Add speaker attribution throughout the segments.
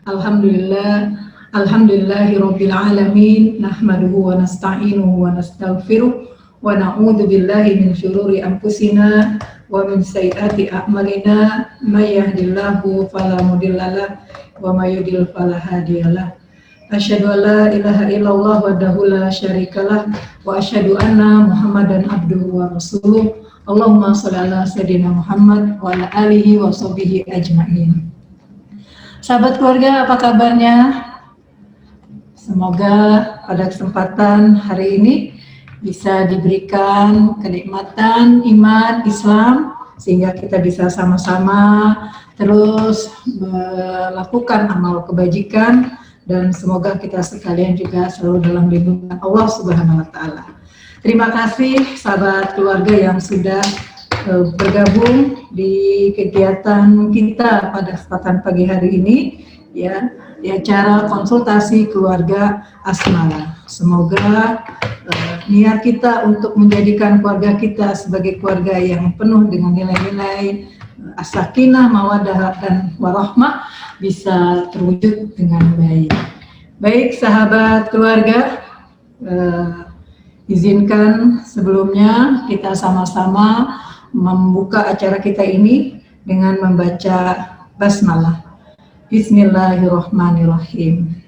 Speaker 1: Alhamdulillah, alhamdulillahirabbil alamin, nahmaduhu wa nasta'inuhu wa nastaghfiruh wa na'udzu billahi min syururi anfusina wa min sayyiati a'malina, may yahdihillahu fala mudhillalah wa may yudhlil fala hadiyalah. Asyhadu an la ilaha illallah wahdahu la syarikalah wa asyhadu anna Muhammadan abduhu wa rasuluh. Allahumma shalli ala sayyidina Muhammad wa ala alihi wa sahbihi ajmain. Sahabat keluarga, apa kabarnya? Semoga pada kesempatan hari ini bisa diberikan kenikmatan iman Islam sehingga kita bisa sama-sama terus melakukan amal kebajikan dan semoga kita sekalian juga selalu dalam lindungan Allah Subhanahu wa taala. Terima kasih sahabat keluarga yang sudah bergabung di kegiatan kita pada kesempatan pagi hari ini ya, di acara konsultasi keluarga Asmara. Semoga niat kita untuk menjadikan keluarga kita sebagai keluarga yang penuh dengan nilai-nilai as-sakinah, mawaddah dan warahmah bisa terwujud dengan baik. Baik sahabat keluarga, izinkan sebelumnya kita sama-sama membuka acara kita ini dengan membaca basmalah. Bismillahirrahmanirrahim.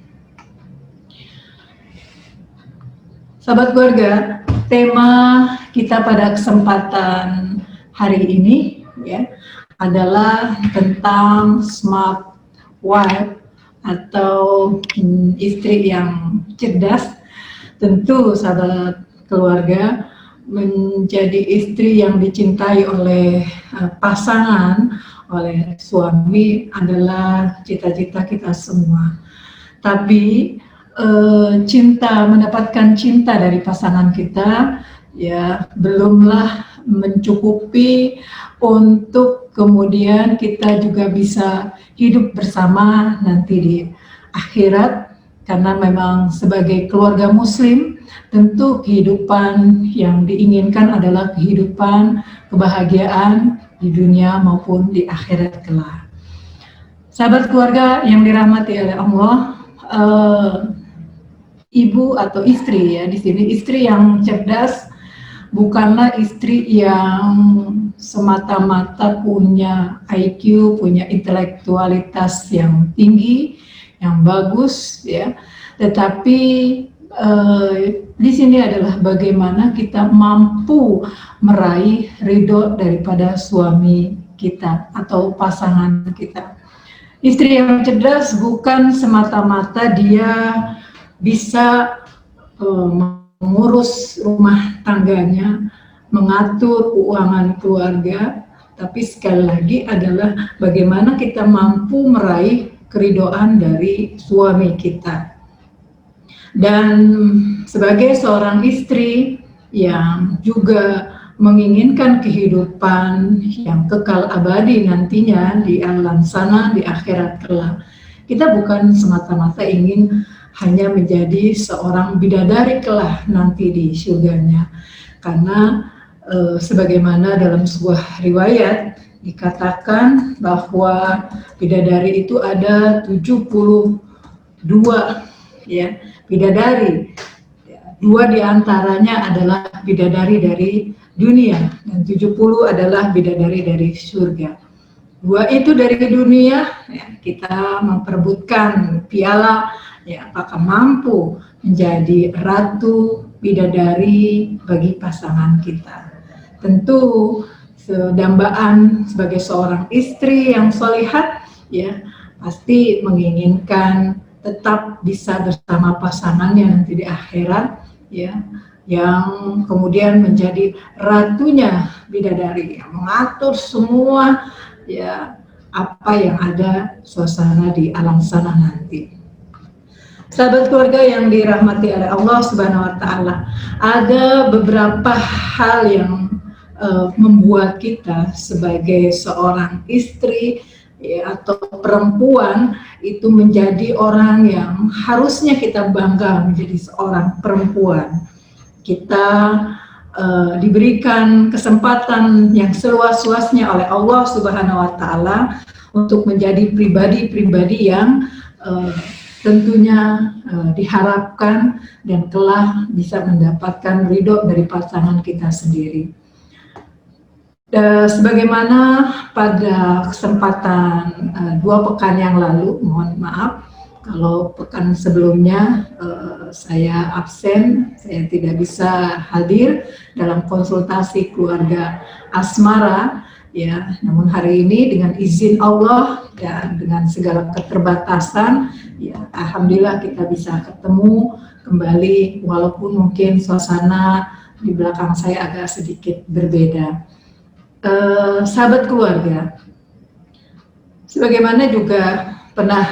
Speaker 1: Sahabat keluarga, tema kita pada kesempatan hari ini ya adalah tentang smart wife atau istri yang cerdas. Tentu sahabat keluarga, menjadi istri yang dicintai oleh pasangan, oleh suami adalah cita-cita kita semua. Tapi mendapatkan cinta dari pasangan kita ya belumlah mencukupi untuk kemudian kita juga bisa hidup bersama nanti di akhirat, karena memang sebagai keluarga muslim tentu kehidupan yang diinginkan adalah kehidupan kebahagiaan di dunia maupun di akhirat kelak. Sahabat keluarga yang dirahmati oleh Allah, ibu atau istri ya, di sini istri yang cerdas bukanlah istri yang semata-mata punya IQ, punya intelektualitas yang tinggi, yang bagus ya, tetapi di sini adalah bagaimana kita mampu meraih ridho daripada suami kita atau pasangan kita. Istri yang cerdas bukan semata-mata dia bisa mengurus rumah tangganya, mengatur keuangan keluarga, tapi sekali lagi adalah bagaimana kita mampu meraih keridhaan dari suami kita. Dan sebagai seorang istri yang juga menginginkan kehidupan yang kekal abadi nantinya di alam sana, di akhirat kelak, kita bukan semata-mata ingin hanya menjadi seorang bidadari kelak nanti di surganya. Karena sebagaimana dalam sebuah riwayat dikatakan bahwa bidadari itu ada 72 ya bidadari, 2 diantaranya adalah bidadari dari dunia dan 70 adalah bidadari dari surga. 2 itu dari dunia ya, kita memperebutkan piala ya, apakah mampu menjadi ratu bidadari bagi pasangan kita. Tentu dambaan sebagai seorang istri yang sholihat ya pasti menginginkan tetap bisa bersama pasangannya nanti di akhirat ya, yang kemudian menjadi ratunya bidadari yang mengatur semua ya apa yang ada suasana di alam sana nanti. Sahabat keluarga yang dirahmati oleh Allah Subhanahu wa taala, ada beberapa hal yang membuat kita sebagai seorang istri ya, atau perempuan itu menjadi orang yang harusnya kita bangga menjadi seorang perempuan. kita diberikan kesempatan yang seluas-luasnya oleh Allah Subhanahu wa Ta'ala untuk menjadi pribadi-pribadi yang tentunya diharapkan dan telah bisa mendapatkan ridho dari pasangan kita sendiri. Sebagaimana pada kesempatan 2 pekan yang lalu, mohon maaf kalau pekan sebelumnya saya absen, saya tidak bisa hadir dalam konsultasi keluarga asmara, ya. Namun hari ini dengan izin Allah dan dengan segala keterbatasan, ya, alhamdulillah kita bisa ketemu kembali, walaupun mungkin suasana di belakang saya agak sedikit berbeda. Sahabat keluarga, sebagaimana juga pernah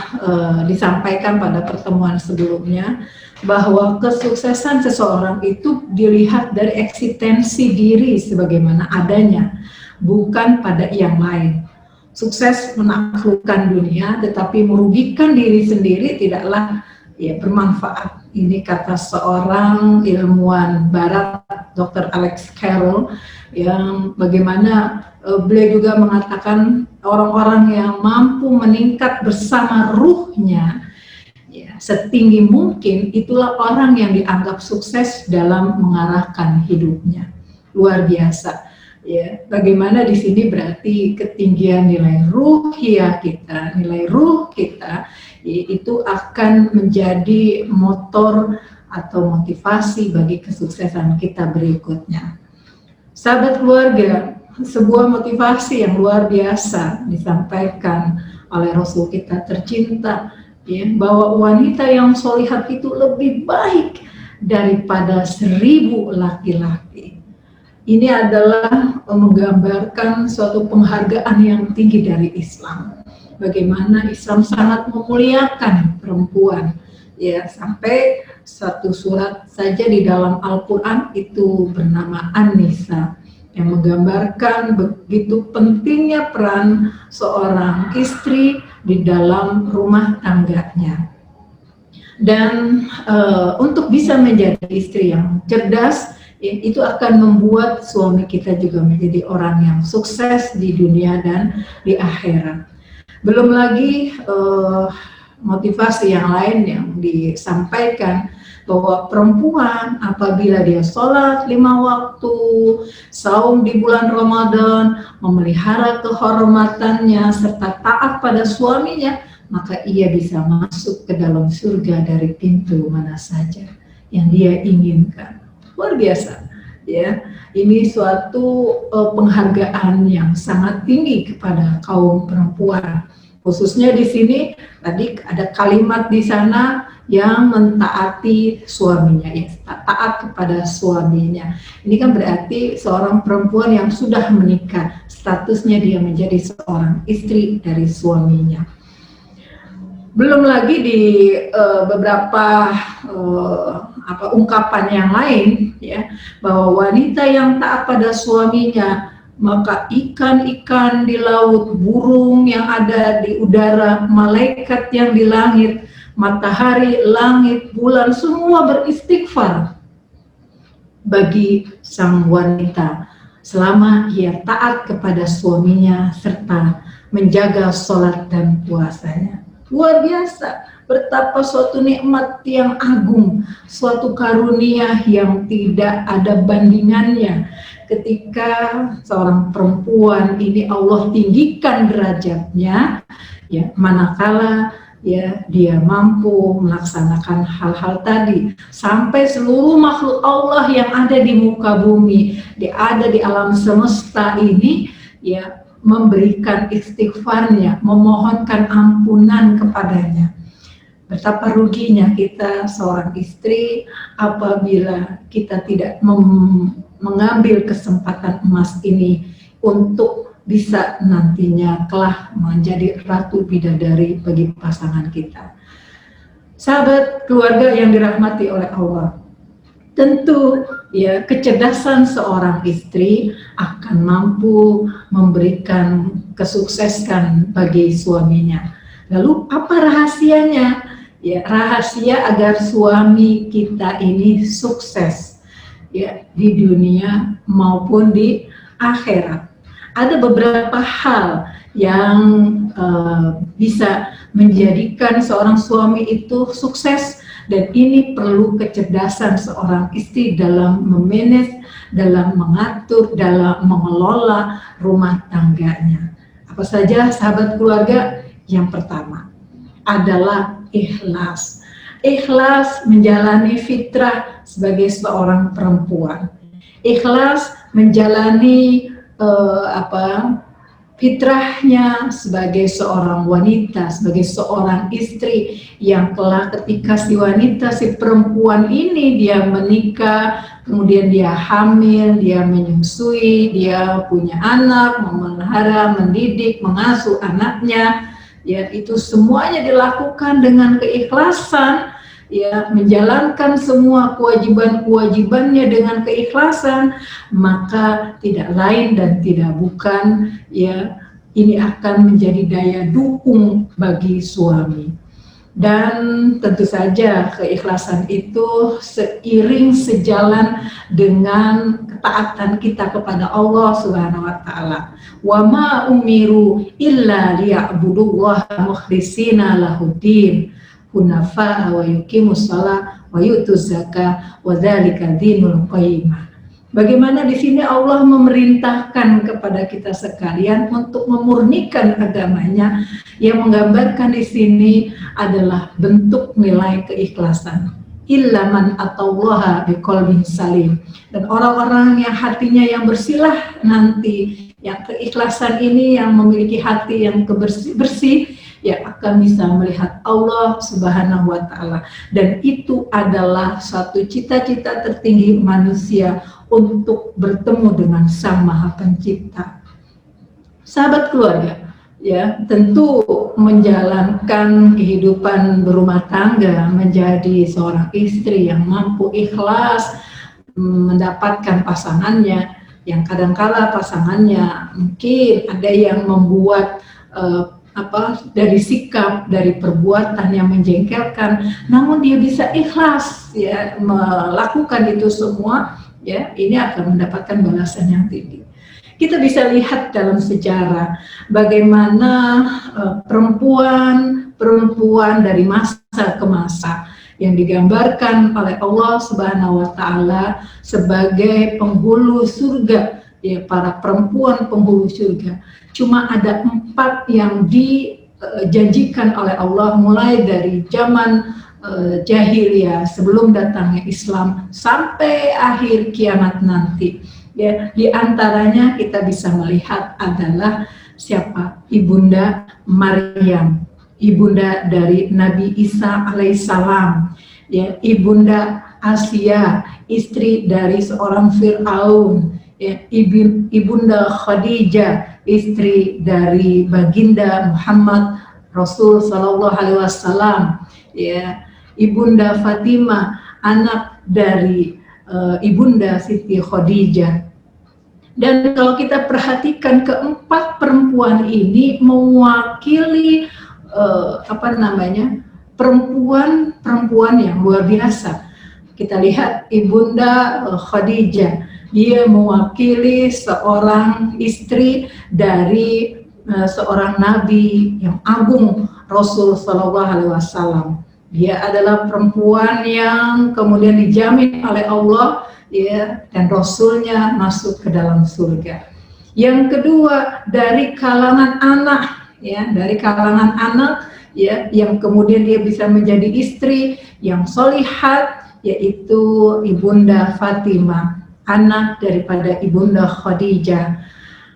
Speaker 1: disampaikan pada pertemuan sebelumnya, bahwa kesuksesan seseorang itu dilihat dari eksistensi diri sebagaimana adanya, bukan pada yang lain. Sukses menaklukkan dunia tetapi merugikan diri sendiri tidaklah ya bermanfaat. Ini kata seorang ilmuwan barat, Dr. Alex Carroll, yang bagaimana beliau juga mengatakan orang-orang yang mampu meningkat bersama ruhnya ya, setinggi mungkin, itulah orang yang dianggap sukses dalam mengarahkan hidupnya. Luar biasa. Ya, bagaimana di sini berarti ketinggian nilai ruhiyah kita, nilai ruh kita itu akan menjadi motor atau motivasi bagi kesuksesan kita berikutnya. Sahabat keluarga, sebuah motivasi yang luar biasa disampaikan oleh Rasul kita tercinta, ya, bahwa wanita yang solihat itu lebih baik daripada 1000 laki-laki. Ini adalah menggambarkan suatu penghargaan yang tinggi dari Islam. Bagaimana Islam sangat memuliakan perempuan, ya, sampai satu surat saja di dalam Al-Quran itu bernama An-Nisa, yang menggambarkan begitu pentingnya peran seorang istri di dalam rumah tangganya. Dan untuk bisa menjadi istri yang cerdas, itu akan membuat suami kita juga menjadi orang yang sukses di dunia dan di akhirat. Belum lagi motivasi yang lain yang disampaikan, bahwa perempuan apabila dia sholat 5 waktu, saum di bulan Ramadan, memelihara kehormatannya, serta taat pada suaminya, maka ia bisa masuk ke dalam surga dari pintu mana saja yang dia inginkan. Luar biasa, ya. Ini suatu penghargaan yang sangat tinggi kepada kaum perempuan. Khususnya di sini tadi ada kalimat di sana yang mentaati suaminya, ya, taat kepada suaminya. Ini kan berarti seorang perempuan yang sudah menikah, statusnya dia menjadi seorang istri dari suaminya. Belum lagi di beberapa ungkapan yang lain, ya, bahwa wanita yang taat pada suaminya, maka ikan-ikan di laut, burung yang ada di udara, malaikat yang di langit, matahari, langit, bulan, semua beristighfar bagi sang wanita selama ia taat kepada suaminya serta menjaga sholat dan puasanya. Luar biasa, betapa suatu nikmat yang agung, suatu karunia yang tidak ada bandingannya ketika seorang perempuan ini Allah tinggikan derajatnya, ya, manakala ya dia mampu melaksanakan hal-hal tadi, sampai seluruh makhluk Allah yang ada di muka bumi, ada di alam semesta ini, ya, memberikan istighfarnya, memohonkan ampunan kepadanya. Betapa ruginya kita seorang istri apabila kita tidak mengambil kesempatan emas ini untuk bisa nantinya kelak menjadi ratu bidadari bagi pasangan kita. Sahabat keluarga yang dirahmati oleh Allah, tentu ya kecerdasan seorang istri akan mampu memberikan kesuksesan bagi suaminya. Lalu apa rahasianya? Ya, rahasia agar suami kita ini sukses, ya di dunia maupun di akhirat. Ada beberapa hal yang bisa menjadikan seorang suami itu sukses, dan ini perlu kecerdasan seorang istri dalam memanage, dalam mengatur, dalam mengelola rumah tangganya. Apa saja sahabat keluarga? Yang pertama adalah ikhlas. Ikhlas menjalani fitrah sebagai seorang perempuan. Ikhlas menjalani fitrahnya sebagai seorang wanita, sebagai seorang istri yang kelak ketika si wanita, si perempuan ini dia menikah, kemudian dia hamil, dia menyusui, dia punya anak, memelihara, mendidik, mengasuh anaknya, ya itu semuanya dilakukan dengan keikhlasan, ya menjalankan semua kewajiban-kewajibannya dengan keikhlasan, maka tidak lain dan tidak bukan ya ini akan menjadi daya dukung bagi suami. Dan tentu saja keikhlasan itu seiring sejalan dengan ketaatan kita kepada Allah Subhanahu wa taala. Wa ma umiru illa liya'budullaha mukhlishina lahuddin hunafa wa yuqimus shalah wa yutuz zakah wa dzalika dinul qayyimah. Bagaimana di sini Allah memerintahkan kepada kita sekalian untuk memurnikan agamanya, yang menggambarkan di sini adalah bentuk nilai keikhlasan. Illa man atallaha biqalbin salim. Dan orang-orang yang hatinya yang bersihlah nanti, yang keikhlasan ini yang memiliki hati yang bersih, ya akan bisa melihat Allah Subhanahu wa taala. Dan itu adalah suatu cita-cita tertinggi manusia untuk bertemu dengan Sang Maha Pencipta. Sahabat keluarga, ya tentu menjalankan kehidupan berumah tangga, menjadi seorang istri yang mampu ikhlas mendapatkan pasangannya, yang kadangkala pasangannya mungkin ada yang membuat dari sikap, dari perbuatan yang menjengkelkan, namun dia bisa ikhlas ya melakukan itu semua, ya ini akan mendapatkan balasan yang tinggi. Kita bisa lihat dalam sejarah bagaimana perempuan dari masa ke masa yang digambarkan oleh Allah Subhanahu wa taala sebagai penghulu surga, ya para perempuan penghulu surga. Cuma ada 4 yang dijanjikan oleh Allah mulai dari zaman jahiliyah sebelum datangnya Islam sampai akhir kiamat nanti. Ya, di antaranya kita bisa melihat adalah siapa? Ibunda Maryam, ibunda dari Nabi Isa alaihissalam, ya, ibunda Asia, istri dari seorang Fir'aun, ya, ibunda Khadijah, istri dari baginda Muhammad Rasul Sallallahu Alaihi Wasallam, ya, ibunda Fatimah, anak dari ibunda Siti Khadijah. Dan kalau kita perhatikan keempat perempuan ini mewakili perempuan yang luar biasa. Kita lihat ibunda Khadijah, dia mewakili seorang istri dari seorang nabi yang agung, Rasul Sallallahu Alaihi Wasallam. Dia adalah perempuan yang kemudian dijamin oleh Allah, ya, dan Rasulnya masuk ke dalam surga. Yang kedua dari kalangan anak, ya, dari kalangan anak, ya, yang kemudian dia bisa menjadi istri yang solihat, yaitu ibunda Fatimah, anak daripada ibunda Khadijah.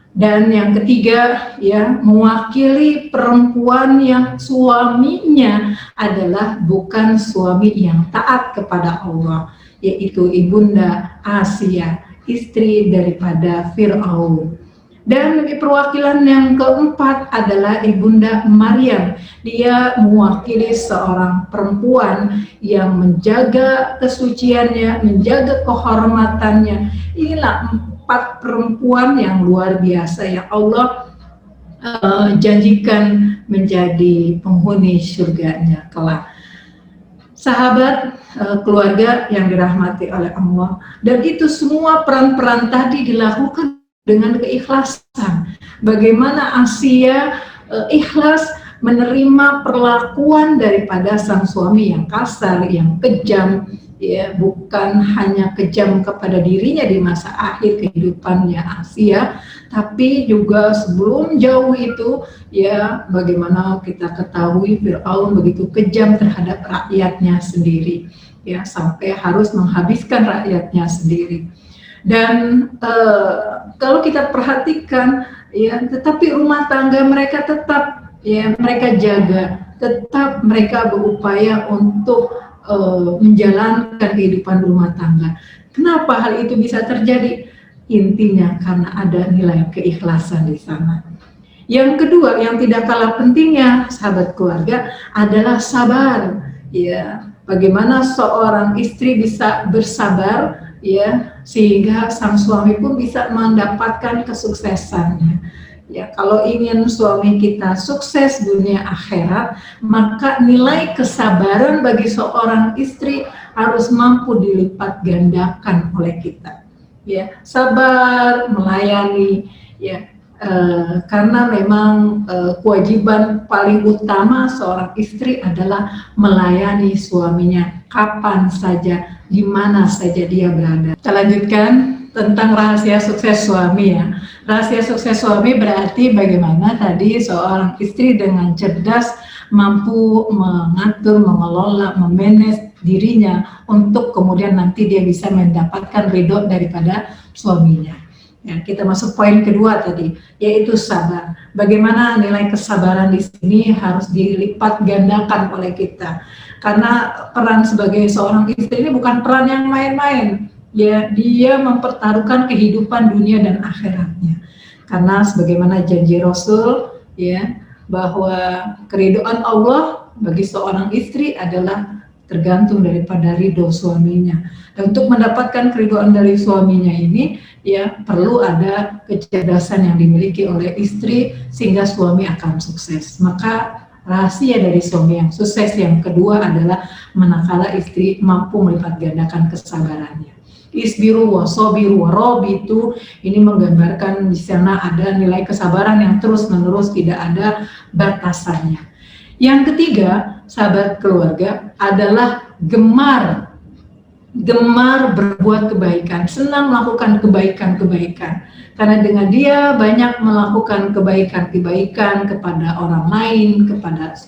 Speaker 1: Dan yang ketiga, ya, mewakili perempuan yang suaminya adalah bukan suami yang taat kepada Allah, yaitu ibunda Asia, istri daripada Fir'aun. Dan perwakilan yang keempat adalah ibunda Maryam. Dia mewakili seorang perempuan yang menjaga kesuciannya, menjaga kehormatannya. Inilah 4 perempuan yang luar biasa yang Allah janjikan menjadi penghuni surganya kelak. Sahabat, keluarga yang dirahmati oleh Allah, dan itu semua peran-peran tadi dilakukan dengan keikhlasan. Bagaimana Asia ikhlas menerima perlakuan daripada sang suami yang kasar, yang kejam, ya, bukan hanya kejam kepada dirinya di masa akhir kehidupannya Asia, tapi juga sebelum jauh itu, ya, bagaimana kita ketahui Fir'aun begitu kejam terhadap rakyatnya sendiri, ya, sampai harus menghabiskan rakyatnya sendiri. Dan kalau kita perhatikan, ya, tetapi rumah tangga mereka tetap, ya, mereka jaga, tetap mereka berupaya untuk menjalankan kehidupan rumah tangga. Kenapa hal itu bisa terjadi? Intinya karena ada nilai keikhlasan di sana. Yang kedua, yang tidak kalah pentingnya, sahabat keluarga, adalah sabar. Ya, bagaimana seorang istri bisa bersabar, ya, sehingga sang suami pun bisa mendapatkan kesuksesannya. Ya, kalau ingin suami kita sukses dunia akhirat, maka nilai kesabaran bagi seorang istri harus mampu dilipat gandakan oleh kita. Ya, sabar melayani, ya, karena memang kewajiban paling utama seorang istri adalah melayani suaminya kapan saja, di mana saja dia berada. Kita lanjutkan tentang rahasia sukses suami, ya. Rahasia sukses suami berarti bagaimana tadi seorang istri dengan cerdas mampu mengatur, mengelola, memanage dirinya untuk kemudian nanti dia bisa mendapatkan ridho daripada suaminya. Ya, kita masuk poin kedua tadi, yaitu sabar. Bagaimana nilai kesabaran di sini harus dilipat gandakan oleh kita. Karena peran sebagai seorang istri ini bukan peran yang main-main. Ya, dia mempertaruhkan kehidupan dunia dan akhiratnya. Karena sebagaimana janji Rasul, ya, bahwa keridhaan Allah bagi seorang istri adalah tergantung daripada ridho suaminya. Dan untuk mendapatkan keridhaan dari suaminya ini, ya, perlu ada kecerdasan yang dimiliki oleh istri sehingga suami akan sukses. Maka rahasia dari suami yang sukses yang kedua adalah manakala istri mampu melipat gandakan kesabarannya. Isbiru wa sobiru wa robitu, ini menggambarkan di sana ada nilai kesabaran yang terus menerus, tidak ada batasannya. Yang ketiga, sahabat keluarga, adalah gemar berbuat kebaikan, senang melakukan kebaikan-kebaikan. Karena dengan dia banyak melakukan kebaikan-kebaikan kepada orang lain,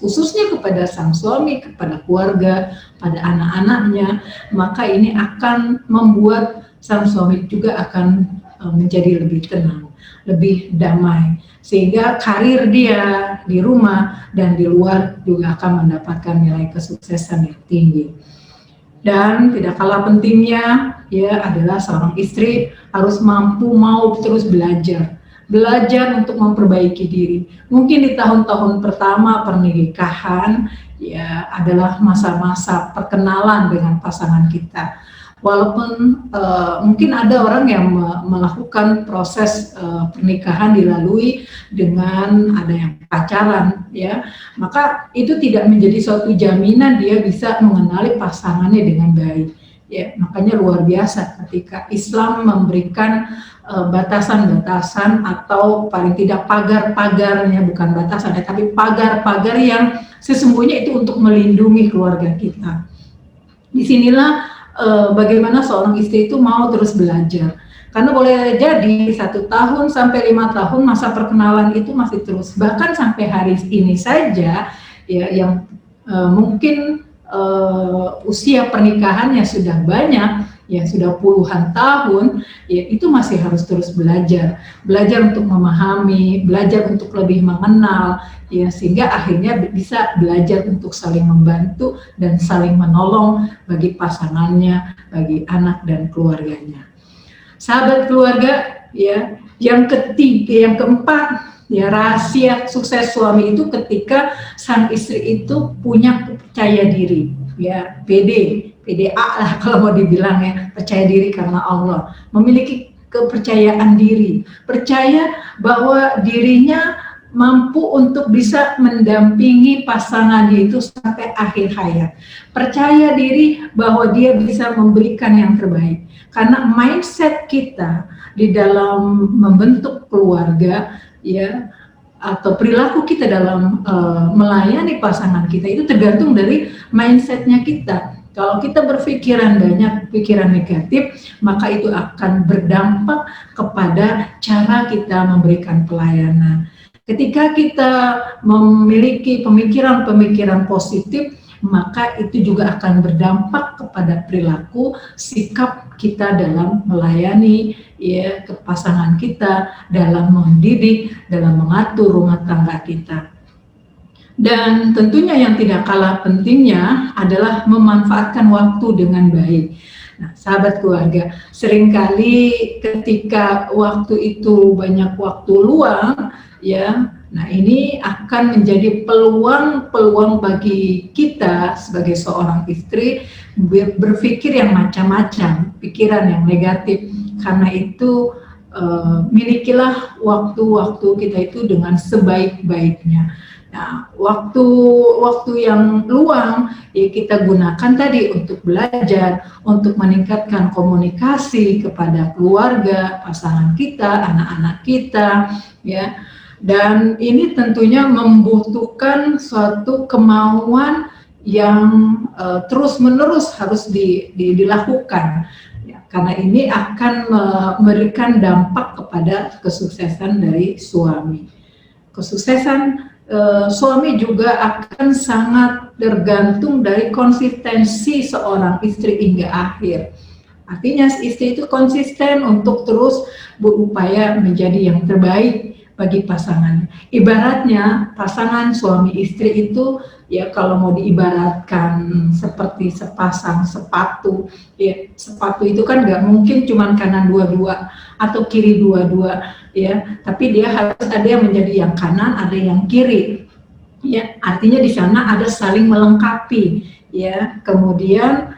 Speaker 1: khususnya kepada sang suami, kepada keluarga, pada anak-anaknya, maka ini akan membuat sang suami juga akan menjadi lebih tenang, lebih damai, sehingga karir dia di rumah dan di luar juga akan mendapatkan nilai kesuksesan yang tinggi. Dan tidak kalah pentingnya, ya, adalah seorang istri harus mampu mau terus belajar untuk memperbaiki diri. Mungkin di tahun-tahun pertama pernikahan, ya, adalah masa-masa perkenalan dengan pasangan kita. Walaupun mungkin ada orang yang melakukan proses pernikahan dilalui dengan ada yang pacaran, ya, maka itu tidak menjadi suatu jaminan dia bisa mengenali pasangannya dengan baik. Ya, makanya luar biasa ketika Islam memberikan batasan-batasan atau paling tidak pagar-pagarnya, bukan batasan, tapi pagar-pagar yang sesungguhnya itu untuk melindungi keluarga kita. Disinilah bagaimana seorang istri itu mau terus belajar, karena boleh jadi 1 tahun sampai 5 tahun masa perkenalan itu masih terus, bahkan sampai hari ini saja, ya, yang mungkin usia pernikahannya sudah banyak, ya, sudah puluhan tahun, ya, itu masih harus terus belajar untuk memahami, belajar untuk lebih mengenal, ya, sehingga akhirnya bisa belajar untuk saling membantu dan saling menolong bagi pasangannya, bagi anak dan keluarganya. Sahabat keluarga, ya, yang ketiga, yang keempat, ya, rahasia sukses suami itu ketika sang istri itu punya percaya diri, ya, PDA lah kalau mau dibilang, ya, percaya diri karena Allah, memiliki kepercayaan diri, percaya bahwa dirinya mampu untuk bisa mendampingi pasangannya itu sampai akhir hayat. Percaya diri bahwa dia bisa memberikan yang terbaik. Karena mindset kita di dalam membentuk keluarga, ya, atau perilaku kita dalam melayani pasangan kita itu tergantung dari mindsetnya kita. Kalau kita berpikiran banyak pikiran negatif, maka itu akan berdampak kepada cara kita memberikan pelayanan. Ketika kita memiliki pemikiran-pemikiran positif, maka itu juga akan berdampak kepada perilaku, sikap kita dalam melayani ya ke pasangan kita, dalam mendidik, dalam mengatur rumah tangga kita. Dan tentunya yang tidak kalah pentingnya adalah memanfaatkan waktu dengan baik. Nah, sahabat keluarga, seringkali ketika waktu itu banyak waktu luang, ya, nah ini akan menjadi peluang bagi kita sebagai seorang istri berpikir yang macam-macam, pikiran yang negatif. Karena itu milikilah waktu-waktu kita itu dengan sebaik-baiknya. Nah, waktu yang luang ya kita gunakan tadi untuk belajar, untuk meningkatkan komunikasi kepada keluarga, pasangan kita, anak-anak kita, ya. Dan ini tentunya membutuhkan suatu kemauan yang terus-menerus harus dilakukan. Ya, karena ini akan memberikan dampak kepada kesuksesan dari suami. Kesuksesan suami juga akan sangat tergantung dari konsistensi seorang istri hingga akhir. Artinya istri itu konsisten untuk terus berupaya menjadi yang terbaik bagi pasangan. Ibaratnya pasangan suami istri itu ya kalau mau diibaratkan seperti sepasang sepatu, ya sepatu itu kan nggak mungkin cuma kanan dua-dua atau kiri dua-dua, ya, tapi dia harus ada yang menjadi yang kanan, ada yang kiri, ya. Artinya di sana ada saling melengkapi, ya. Kemudian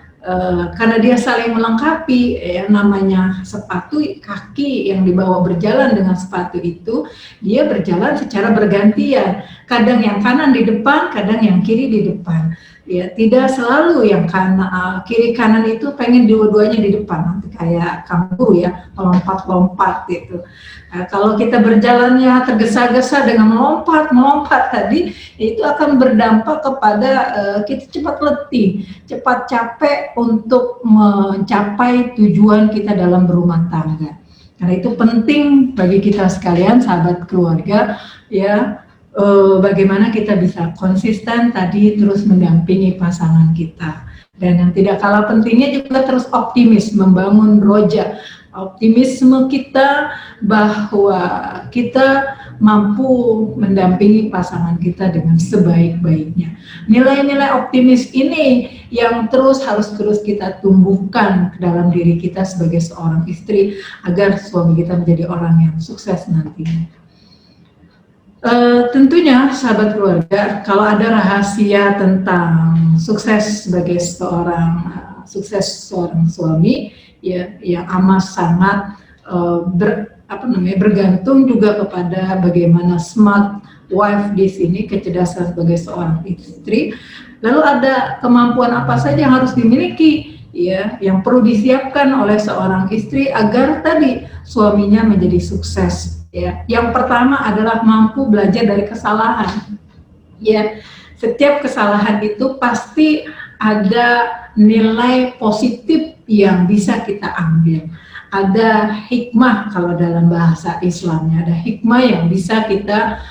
Speaker 1: karena dia saling melengkapi, ya, namanya sepatu, kaki yang dibawa berjalan dengan sepatu itu, dia berjalan secara bergantian. Kadang yang kanan di depan, kadang yang kiri di depan. Ya, tidak selalu yang kiri kanan itu pengen dua-duanya di depan, nanti kayak kanguru ya, melompat-lompat gitu. Nah, kalau kita berjalannya tergesa-gesa dengan melompat tadi, itu akan berdampak kepada kita cepat letih, cepat capek untuk mencapai tujuan kita dalam berumah tangga. Karena itu penting bagi kita sekalian, sahabat keluarga, ya. Bagaimana kita bisa konsisten tadi terus mendampingi pasangan kita, dan yang tidak kalah pentingnya juga terus optimis, membangun roja optimisme kita bahwa kita mampu mendampingi pasangan kita dengan sebaik-baiknya. Nilai-nilai optimis ini yang harus terus kita tumbuhkan ke dalam diri kita sebagai seorang istri agar suami kita menjadi orang yang sukses nantinya. Tentunya sahabat keluarga, kalau ada rahasia tentang sukses sebagai seorang suami, ya yang amat sangat bergantung juga kepada bagaimana smart wife di sini, kecerdasan sebagai seorang istri. Lalu ada kemampuan apa saja yang harus dimiliki, ya, yang perlu disiapkan oleh seorang istri agar tadi suaminya menjadi sukses. Ya, yang pertama adalah mampu belajar dari kesalahan. Ya, setiap kesalahan itu pasti ada nilai positif yang bisa kita ambil. Ada hikmah kalau dalam bahasa Islamnya, ada hikmah yang bisa kita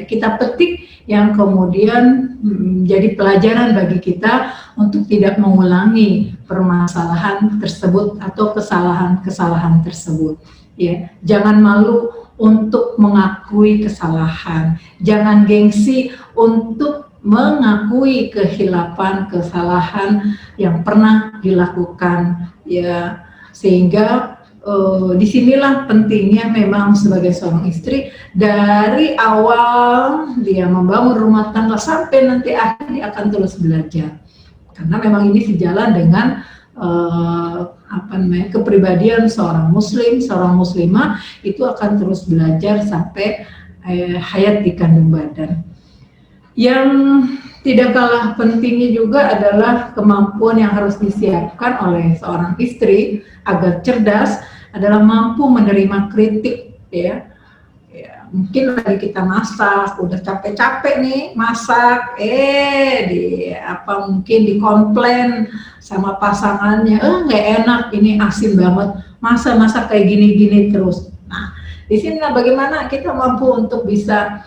Speaker 1: kita petik yang kemudian menjadi pelajaran bagi kita untuk tidak mengulangi permasalahan tersebut atau kesalahan-kesalahan tersebut. Ya, jangan malu untuk mengakui kesalahan, jangan gengsi untuk mengakui kesalahan yang pernah dilakukan, ya, sehingga disinilah pentingnya memang sebagai seorang istri dari awal dia membangun rumah tangga sampai nanti akhir dia akan terus belajar, karena memang ini sejalan dengan kepribadian seorang muslim, seorang muslimah itu akan terus belajar sampai hayat di kandung badan. Yang tidak kalah pentingnya juga adalah kemampuan yang harus disiapkan oleh seorang istri agar cerdas adalah mampu menerima kritik, ya. Mungkin lagi kita masak, udah capek-capek nih masak, mungkin dikomplain sama pasangannya, nggak enak, ini asin banget, masa masak kayak gini-gini terus. Nah, di sini bagaimana kita mampu untuk bisa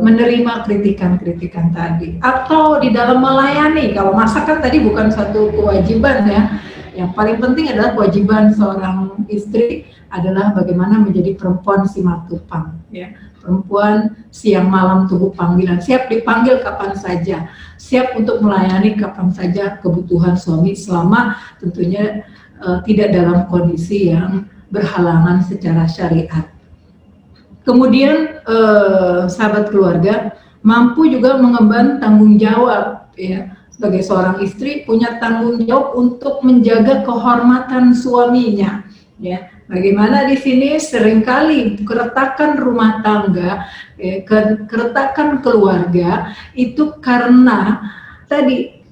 Speaker 1: menerima kritikan-kritikan tadi, atau di dalam melayani. Kalau masak kan tadi bukan satu kewajiban, ya. Yang paling penting adalah kewajiban seorang istri adalah bagaimana menjadi perempuan simatupang, ya. Perempuan siang malam tunggu panggilan, siap dipanggil kapan saja, siap untuk melayani kapan saja kebutuhan suami, selama tentunya tidak dalam kondisi yang berhalangan secara syariat. Kemudian sahabat keluarga mampu juga mengemban tanggung jawab, ya. Sebagai seorang istri punya tanggung jawab untuk menjaga kehormatan suaminya, ya. Bagaimana di sini seringkali keretakan rumah tangga, keretakan keluarga itu karena tadi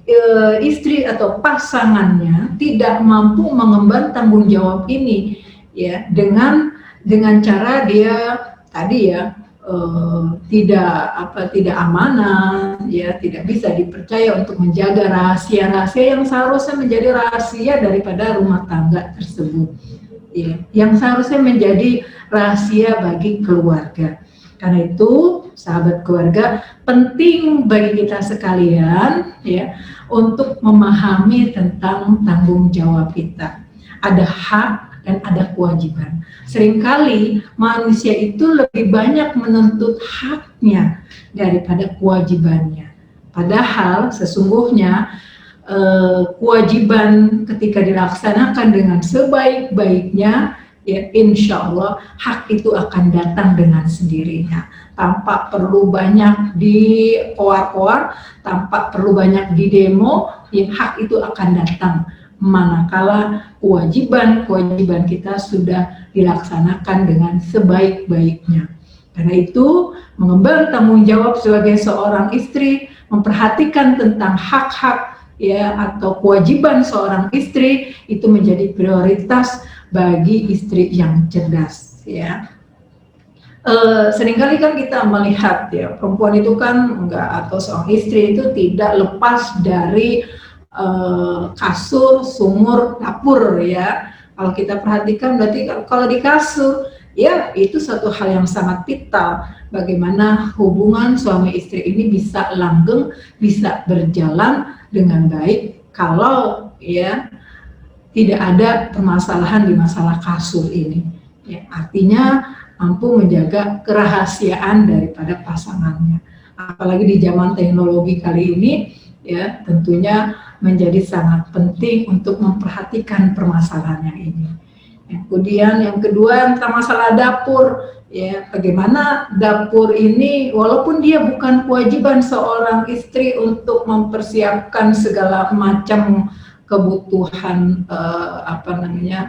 Speaker 1: istri atau pasangannya tidak mampu mengemban tanggung jawab ini, ya, dengan cara dia tadi, ya, tidak amanah, ya, tidak bisa dipercaya untuk menjaga rahasia-rahasia yang seharusnya menjadi rahasia daripada rumah tangga tersebut, ya, yang seharusnya menjadi rahasia bagi keluarga. Karena itu, sahabat keluarga, penting bagi kita sekalian, ya, untuk memahami tentang tanggung jawab kita. Ada hak dan ada kewajiban. Seringkali manusia itu lebih banyak menuntut haknya daripada kewajibannya. Padahal sesungguhnya kewajiban ketika dilaksanakan dengan sebaik-baiknya, ya, insya Allah hak itu akan datang dengan sendirinya, tanpa perlu banyak dikoar-koar, tanpa perlu banyak didemo, ya, hak itu akan datang manakala kewajiban kita sudah dilaksanakan dengan sebaik-baiknya. Karena itu, mengemban tanggung jawab sebagai seorang istri, memperhatikan tentang hak-hak, ya, atau kewajiban seorang istri itu menjadi prioritas bagi istri yang cerdas, ya. Seringkali kan kita melihat, ya, perempuan itu kan atau seorang istri itu tidak lepas dari kasur, sumur, dapur, ya. Kalau kita perhatikan berarti kalau di kasur, ya, itu satu hal yang sangat vital. Bagaimana hubungan suami istri ini bisa langgeng, bisa berjalan dengan baik kalau, ya, tidak ada permasalahan di masalah kasur ini, ya. Artinya mampu menjaga kerahasiaan daripada pasangannya. Apalagi di zaman teknologi kali ini, ya, tentunya menjadi sangat penting untuk memperhatikan permasalahannya ini. Kemudian yang kedua tentang masalah dapur, ya, bagaimana dapur ini walaupun dia bukan kewajiban seorang istri untuk mempersiapkan segala macam kebutuhan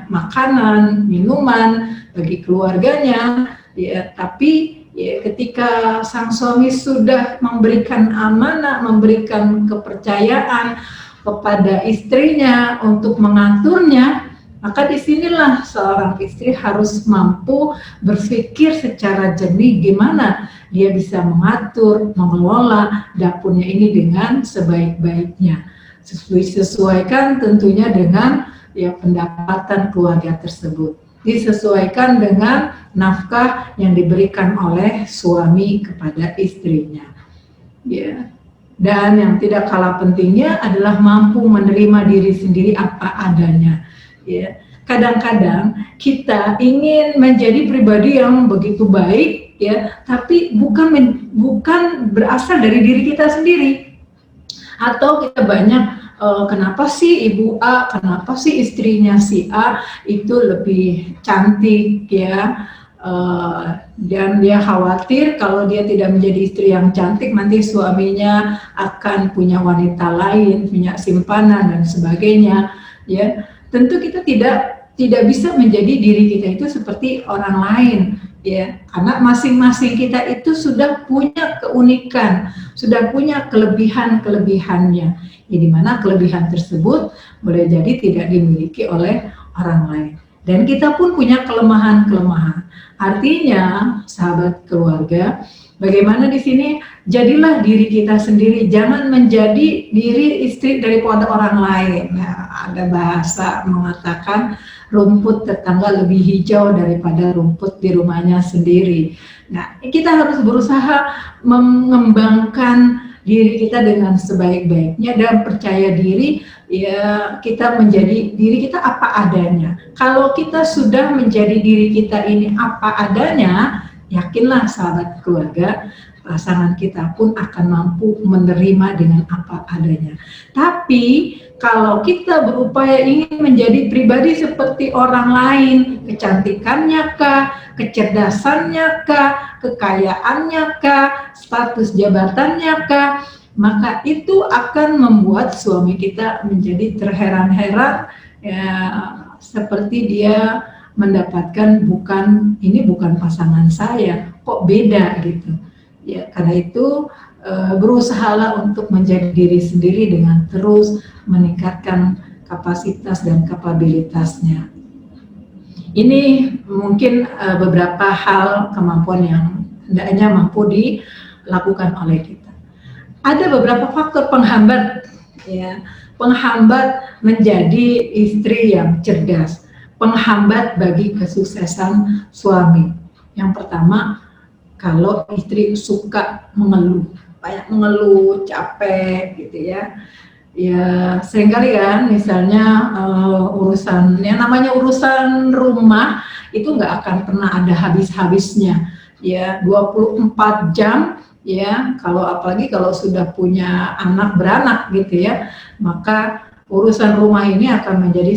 Speaker 1: makanan, minuman bagi keluarganya, ya, tapi, ya, ketika sang suami sudah memberikan amanah, memberikan kepercayaan kepada istrinya untuk mengaturnya, maka disinilah seorang istri harus mampu berpikir secara jernih gimana dia bisa mengatur, mengelola dapurnya ini dengan sebaik-baiknya, disesuaikan tentunya dengan, ya, pendapatan keluarga tersebut, disesuaikan dengan nafkah yang diberikan oleh suami kepada istrinya, ya. Dan yang tidak kalah pentingnya adalah mampu menerima diri sendiri apa adanya, ya. Kadang-kadang kita ingin menjadi pribadi yang begitu baik, ya, tapi bukan berasal dari diri kita sendiri. Atau kita banyak kenapa sih ibu A, kenapa sih istrinya si A itu lebih cantik, ya. Dan dia khawatir kalau dia tidak menjadi istri yang cantik, nanti suaminya akan punya wanita lain, punya simpanan dan sebagainya, ya. tentu kita tidak bisa menjadi diri kita itu seperti orang lain, ya, karena masing-masing kita itu sudah punya keunikan, sudah punya kelebihan-kelebihannya, ya, di mana kelebihan tersebut boleh jadi tidak dimiliki oleh orang lain. Dan kita pun punya kelemahan-kelemahan. Artinya, sahabat keluarga, bagaimana di sini jadilah diri kita sendiri, jangan menjadi diri istri daripada orang lain. Nah, ada bahasa mengatakan rumput tetangga lebih hijau daripada rumput di rumahnya sendiri. Nah, kita harus berusaha mengembangkan diri kita dengan sebaik-baiknya dan percaya diri, ya, kita menjadi diri kita apa adanya. Kalau kita sudah menjadi diri kita ini apa adanya, yakinlah sahabat keluarga, pasangan kita pun akan mampu menerima dengan apa adanya. Tapi kalau kita berupaya ingin menjadi pribadi seperti orang lain, kecantikannya kah, kecerdasannya kah, kekayaannya kah, status jabatannya kah, maka itu akan membuat suami kita menjadi terheran-heran, ya, seperti dia mendapatkan ini bukan pasangan saya, kok beda gitu. Ya, karena itu berusahalah untuk menjadi diri sendiri dengan terus meningkatkan kapasitas dan kapabilitasnya. Ini mungkin beberapa hal kemampuan yang hendaknya mampu dilakukan oleh kita. Ada beberapa faktor penghambat, ya, penghambat menjadi istri yang cerdas, penghambat bagi kesuksesan suami. Yang pertama, kalau istri suka mengeluh, banyak mengeluh, capek gitu ya. Ya, seringkali kan misalnya urusan, yang namanya urusan rumah itu nggak akan pernah ada habis-habisnya. Ya, 24 jam, ya, kalau apalagi kalau sudah punya anak beranak gitu ya, maka urusan rumah ini akan menjadi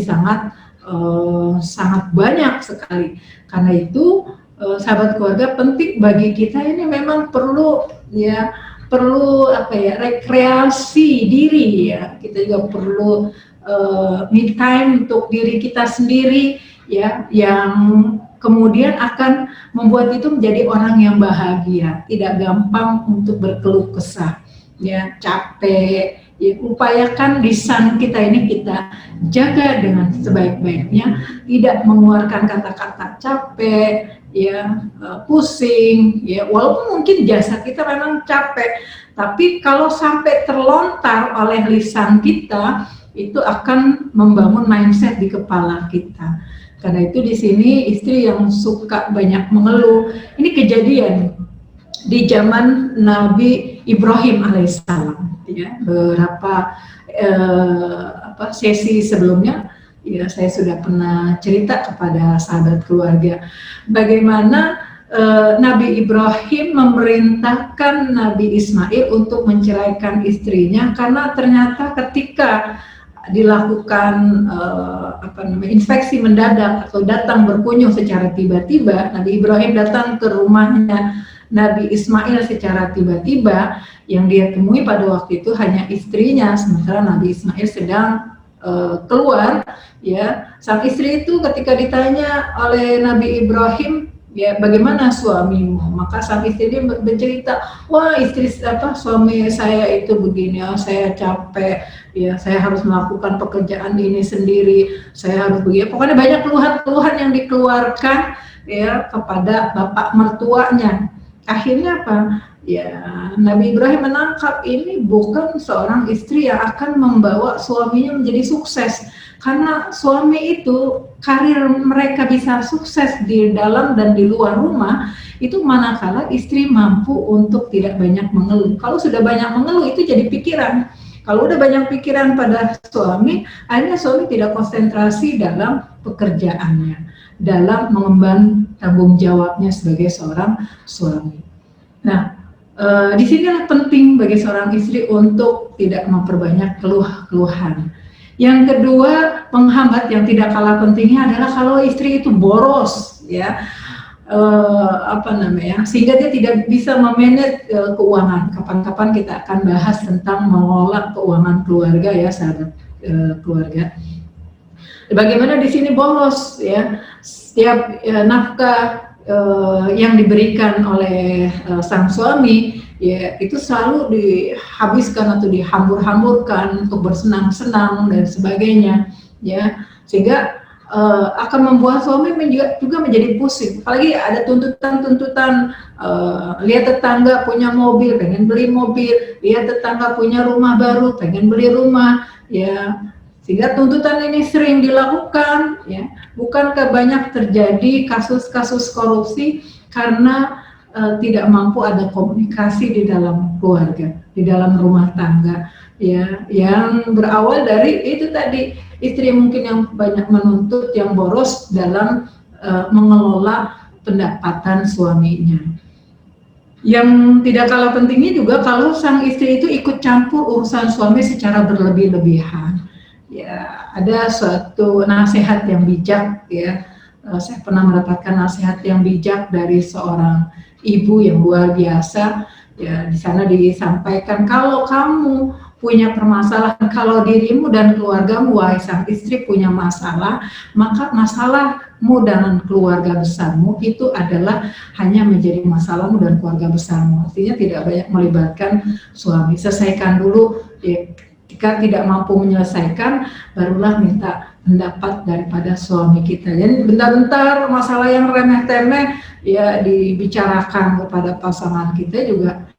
Speaker 1: sangat banyak sekali. Karena itu sahabat keluarga, penting bagi kita ini memang perlu rekreasi diri, ya. Kita juga perlu me time untuk diri kita sendiri, ya, yang kemudian akan membuat itu menjadi orang yang bahagia, tidak gampang untuk berkeluh kesah, ya, capek. Ya, upayakan lisan kita ini kita jaga dengan sebaik-baiknya, tidak mengeluarkan kata-kata capek, ya, pusing, ya, walaupun mungkin jasad kita memang capek, tapi kalau sampai terlontar oleh lisan kita, itu akan membangun mindset di kepala kita. Karena itu di sini istri yang suka banyak mengeluh, ini kejadian di zaman Nabi Ibrahim alaihissalam, ya, beberapa sesi sebelumnya, ya, saya sudah pernah cerita kepada sahabat keluarga bagaimana Nabi Ibrahim memerintahkan Nabi Ismail untuk menceraikan istrinya karena ternyata ketika dilakukan inspeksi mendadak atau datang berkunjung secara tiba-tiba, Nabi Ibrahim datang ke rumahnya Nabi Ismail secara tiba-tiba, yang dia temui pada waktu itu hanya istrinya, sementara Nabi Ismail sedang keluar, ya. Sang istri itu ketika ditanya oleh Nabi Ibrahim, ya, bagaimana suamimu? Maka sang istri dia bercerita, wah, suami saya itu begini, oh, saya capek, ya, saya harus melakukan pekerjaan ini sendiri, saya harus begini. Pokoknya banyak keluhan-keluhan yang dikeluarkan, ya, kepada bapak mertuanya. Akhirnya apa? Ya, Nabi Ibrahim menangkap ini bukan seorang istri yang akan membawa suaminya menjadi sukses, karena suami itu karir mereka bisa sukses di dalam dan di luar rumah itu manakala istri mampu untuk tidak banyak mengeluh. Kalau sudah banyak mengeluh itu jadi pikiran. Kalau udah banyak pikiran pada suami, akhirnya suami tidak konsentrasi dalam pekerjaannya, dalam mengemban tanggung jawabnya sebagai seorang suami. Nah, di sinilah penting bagi seorang istri untuk tidak memperbanyak keluhan. Yang kedua, penghambat yang tidak kalah pentingnya adalah kalau istri itu boros, ya, sehingga dia tidak bisa memanage keuangan. Kapan-kapan kita akan bahas tentang mengelola keuangan keluarga, ya, sahabat keluarga. Bagaimana di sini bolos ya, setiap nafkah yang diberikan oleh sang suami ya itu selalu dihabiskan atau dihambur-hamburkan untuk bersenang-senang dan sebagainya ya, sehingga akan membuat suami juga menjadi pusing. Apalagi ada tuntutan-tuntutan, lihat tetangga punya mobil, pengen beli mobil, lihat tetangga punya rumah baru, pengen beli rumah, ya. Sehingga tuntutan ini sering dilakukan, ya. Bukankah banyak terjadi kasus-kasus korupsi karena tidak mampu ada komunikasi di dalam keluarga, di dalam rumah tangga, ya, yang berawal dari itu tadi, istri mungkin yang banyak menuntut, yang boros dalam mengelola pendapatan suaminya. Yang tidak kalah pentingnya juga kalau sang istri itu ikut campur urusan suami secara berlebih-lebihan. Ya, ada suatu nasihat yang bijak ya. Saya pernah mendapatkan nasihat yang bijak dari seorang ibu yang luar biasa. Ya, di sana disampaikan kalau kamu punya permasalahan, kalau dirimu dan keluargamu, wahai sang istri punya masalah, maka masalahmu dan keluarga besarmu itu adalah hanya menjadi masalahmu dan keluarga besarmu. Artinya tidak banyak melibatkan suami. Selesaikan dulu, ya. Jika tidak mampu menyelesaikan, barulah minta pendapat daripada suami kita. Jadi bentar-bentar masalah yang remeh-temeh ya dibicarakan kepada pasangan kita juga,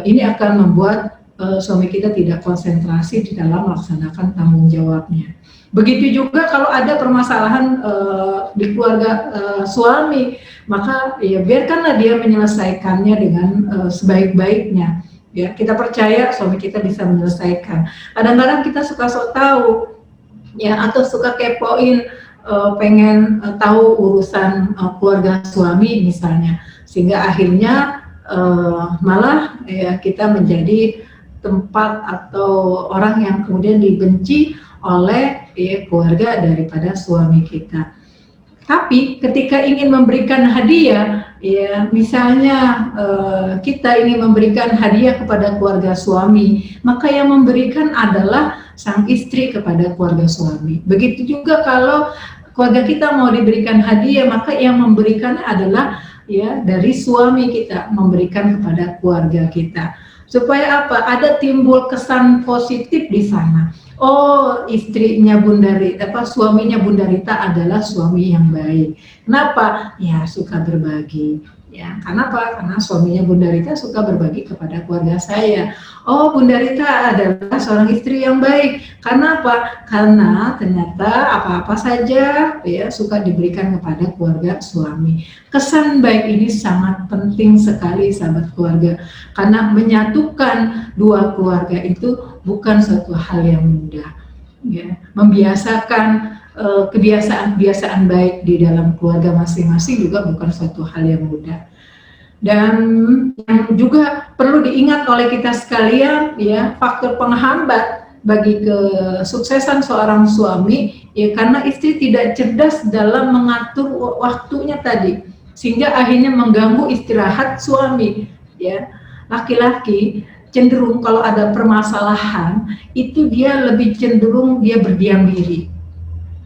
Speaker 1: ini akan membuat suami kita tidak konsentrasi di dalam melaksanakan tanggung jawabnya. Begitu juga kalau ada permasalahan di keluarga suami, maka ya biarkanlah dia menyelesaikannya dengan sebaik-baiknya. Ya, kita percaya suami kita bisa menyelesaikan. Kadang-kadang kita suka sok tahu, ya, atau suka kepoin, pengen tahu urusan keluarga suami misalnya, sehingga akhirnya malah ya kita menjadi tempat atau orang yang kemudian dibenci oleh ya, keluarga daripada suami kita. Tapi ketika ingin memberikan hadiah, ya misalnya kita ingin memberikan hadiah kepada keluarga suami, maka yang memberikan adalah sang istri kepada keluarga suami. Begitu juga kalau keluarga kita mau diberikan hadiah, maka yang memberikan adalah ya dari suami kita memberikan kepada keluarga kita. Supaya apa? Ada timbul kesan positif di sana. Oh, istrinya Bunda Rita, suaminya Bunda Rita adalah suami yang baik. Kenapa? Ya, suka berbagi. Ya, kenapa? Karena suaminya Bunda Rita suka berbagi kepada keluarga saya. Oh, Bunda Rita adalah seorang istri yang baik. Karena apa? Karena ternyata apa-apa saja ya suka diberikan kepada keluarga suami. Kesan baik ini sangat penting sekali sahabat keluarga. Karena menyatukan dua keluarga itu bukan suatu hal yang mudah. Ya, membiasakan kebiasaan-kebiasaan baik di dalam keluarga masing-masing juga bukan suatu hal yang mudah. Dan yang juga perlu diingat oleh kita sekalian, ya, faktor penghambat bagi kesuksesan seorang suami, ya, karena istri tidak cerdas dalam mengatur waktunya tadi, sehingga akhirnya mengganggu istirahat suami. Ya, laki-laki cenderung kalau ada permasalahan itu dia lebih cenderung dia berdiam diri.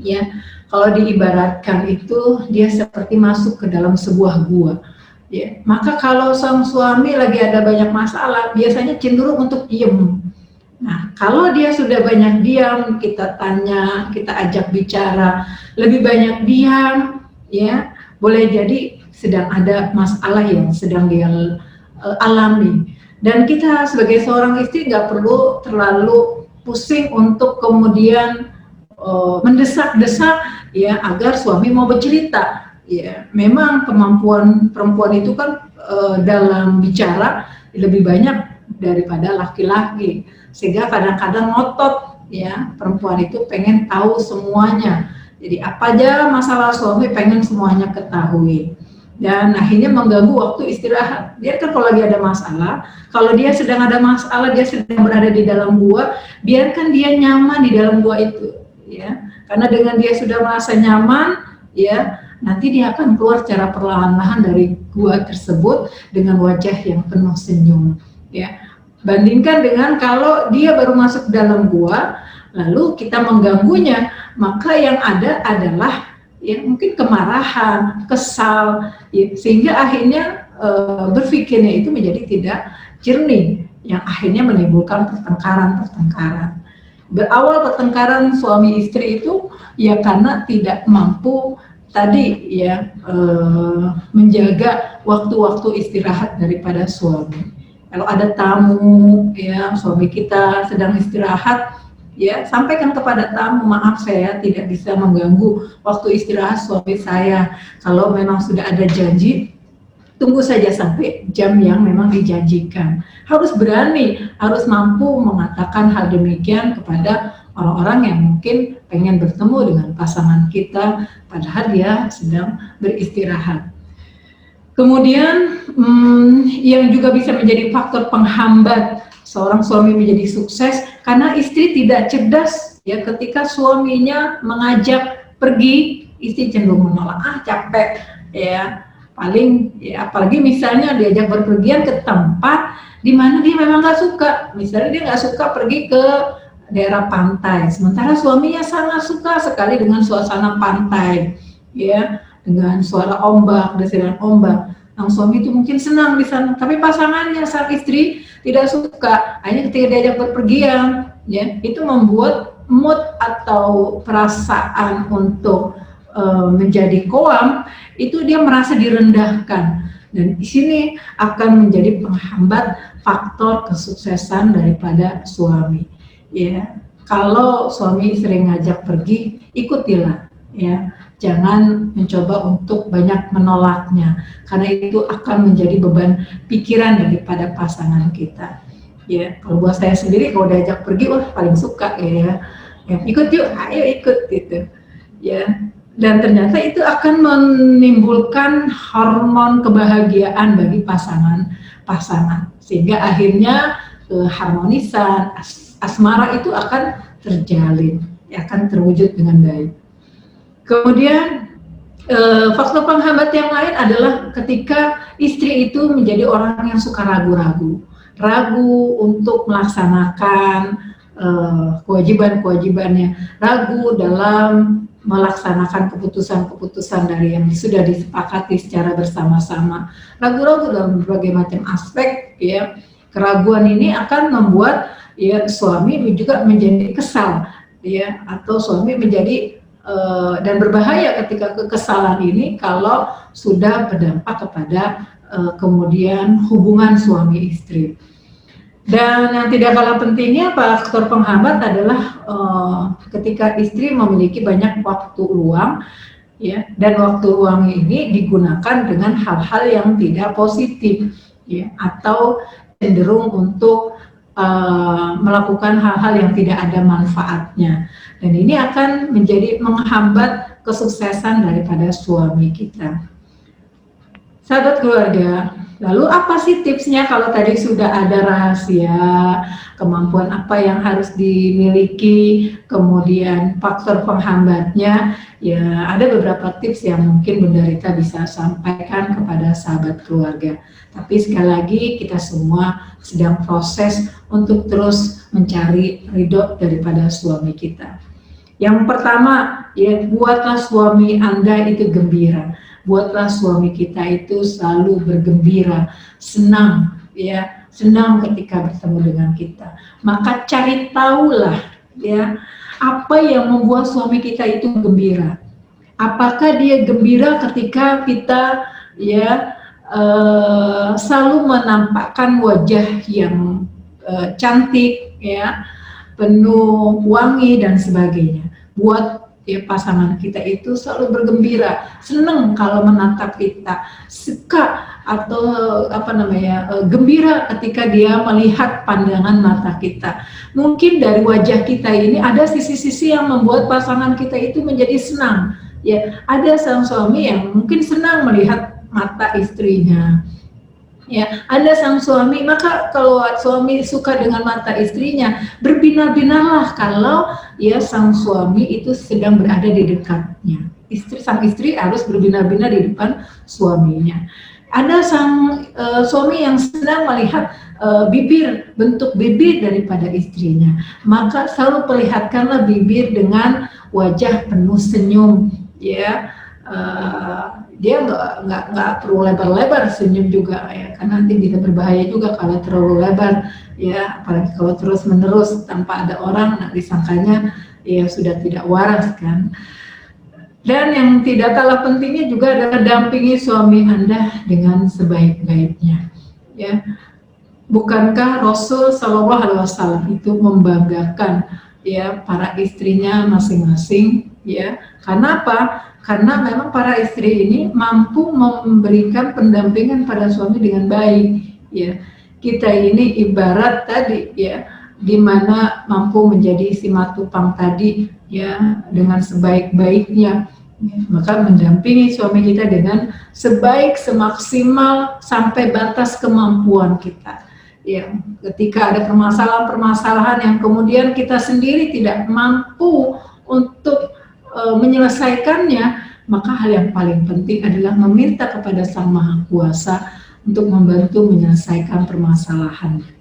Speaker 1: Ya, kalau diibaratkan itu dia seperti masuk ke dalam sebuah gua. Ya, maka kalau sang suami lagi ada banyak masalah, biasanya cenderung untuk diem. Nah, kalau dia sudah banyak diam, kita tanya, kita ajak bicara, lebih banyak diam, ya, boleh jadi sedang ada masalah yang sedang dia alami. Dan kita sebagai seorang istri nggak perlu terlalu pusing untuk kemudian mendesak-desak ya agar suami mau bercerita. Ya, memang kemampuan perempuan itu kan dalam bicara lebih banyak daripada laki-laki, sehingga kadang-kadang ngotot ya, perempuan itu pengen tahu semuanya. Jadi apa aja masalah suami pengen semuanya ketahui. Dan akhirnya mengganggu waktu istirahat. Biarkan kalau lagi ada masalah, kalau dia sedang ada masalah, dia sedang berada di dalam gua, biarkan dia nyaman di dalam gua itu, ya. Karena dengan dia sudah merasa nyaman, ya, nanti dia akan keluar secara perlahan-lahan dari gua tersebut dengan wajah yang penuh senyum, ya. Bandingkan dengan kalau dia baru masuk dalam gua, lalu kita mengganggunya, maka yang ada adalah ya mungkin kemarahan, kesal, ya, sehingga akhirnya berpikirnya itu menjadi tidak jernih, yang akhirnya menimbulkan pertengkaran-pertengkaran. Berawal pertengkaran suami istri itu ya karena tidak mampu tadi ya menjaga waktu-waktu istirahat daripada suami. Kalau ada tamu ya, suami kita sedang istirahat, ya sampaikan kepada tamu, maaf saya tidak bisa mengganggu waktu istirahat suami saya. Kalau memang sudah ada janji, tunggu saja sampai jam yang memang dijanjikan. Harus berani, harus mampu mengatakan hal demikian kepada orang-orang yang mungkin pengen bertemu dengan pasangan kita, padahal dia sedang beristirahat. Kemudian yang juga bisa menjadi faktor penghambat seorang suami menjadi sukses, karena istri tidak cerdas ya, ketika suaminya mengajak pergi, istri cenderung menolak, capek ya, paling ya, apalagi misalnya diajak berpergian ke tempat di mana dia memang nggak suka, misalnya dia nggak suka pergi ke daerah pantai, sementara suaminya sangat suka sekali dengan suasana pantai ya, dengan suara ombak, desiran ombak. Nah, suami itu mungkin senang di sana, tapi pasangannya sang istri tidak suka. Hanya ketika diajak berpergian, ya, itu membuat mood atau perasaan untuk menjadi koam itu dia merasa direndahkan, dan di sini akan menjadi penghambat faktor kesuksesan daripada suami. Ya, kalau suami sering ngajak pergi, ikutilah, ya. Jangan mencoba untuk banyak menolaknya, karena itu akan menjadi beban pikiran daripada pasangan kita. Ya, kalau buat saya sendiri, kalau diajak pergi, wah paling suka ya, ikut yuk, ayo ikut gitu. Ya, dan ternyata itu akan menimbulkan hormon kebahagiaan bagi pasangan, sehingga akhirnya keharmonisan, asmara itu akan terjalin, akan terwujud dengan baik. Kemudian faktor penghambat yang lain adalah ketika istri itu menjadi orang yang suka ragu untuk melaksanakan kewajiban-kewajibannya, ragu dalam melaksanakan keputusan-keputusan dari yang sudah disepakati secara bersama-sama, ragu-ragu dalam berbagai macam aspek ya. Keraguan ini akan membuat ya suami juga menjadi kesal ya, atau suami menjadi dan berbahaya ketika kekesalan ini kalau sudah berdampak kepada kemudian hubungan suami istri. Dan yang tidak kalah pentingnya faktor penghambat adalah ketika istri memiliki banyak waktu luang ya, dan waktu luang ini digunakan dengan hal-hal yang tidak positif ya, atau cenderung untuk melakukan hal-hal yang tidak ada manfaatnya, dan ini akan menjadi menghambat kesuksesan daripada suami kita. Sahabat keluarga, lalu apa sih tipsnya kalau tadi sudah ada rahasia, kemampuan apa yang harus dimiliki, kemudian faktor penghambatnya, ya ada beberapa tips yang mungkin Bunda Rita bisa sampaikan kepada sahabat keluarga. Tapi sekali lagi kita semua sedang proses untuk terus mencari ridho daripada suami kita. Yang pertama, ya buatlah suami Anda itu gembira. Buatlah suami kita itu selalu bergembira, senang, ya, senang ketika bertemu dengan kita. Maka cari tahulah, ya, apa yang membuat suami kita itu gembira. Apakah dia gembira ketika kita, ya, selalu menampakkan wajah yang cantik, ya, penuh wangi dan sebagainya. Buat ya pasangan kita itu selalu bergembira, senang kalau menatap kita, suka atau gembira ketika dia melihat pandangan mata kita. Mungkin dari wajah kita ini ada sisi-sisi yang membuat pasangan kita itu menjadi senang. Ya, ada sang suami yang mungkin senang melihat mata istrinya. Ya, ada sang suami, maka kalau suami suka dengan mata istrinya, berbinar-binarlah kalau ya sang suami itu sedang berada di dekatnya. Sang istri harus berbinar-binar di depan suaminya. Ada sang suami yang sedang melihat bentuk bibir daripada istrinya, maka selalu perlihatkanlah bibir dengan wajah penuh senyum, ya. Dia nggak perlu lebar-lebar senyum juga ya, karena nanti bisa berbahaya juga kalau terlalu lebar ya, apalagi kalau terus-menerus tanpa ada orang, nah disangkanya ya sudah tidak waras kan. Dan yang tidak kalah pentingnya juga adalah dampingi suami Anda dengan sebaik-baiknya ya. Bukankah Rasul Shallallahu Alaihi Wasallam itu membanggakan ya para istrinya masing-masing ya? Karena apa? Karena memang para istri ini mampu memberikan pendampingan pada suami dengan baik ya. Kita ini ibarat tadi ya, di mana mampu menjadi simatupang tadi ya dengan sebaik-baiknya ya, maka mendampingi suami kita dengan semaksimal sampai batas kemampuan kita ya. Ketika ada permasalahan-permasalahan yang kemudian kita sendiri tidak mampu untuk menyelesaikannya, maka hal yang paling penting adalah meminta kepada Sang Maha Kuasa untuk membantu menyelesaikan permasalahannya.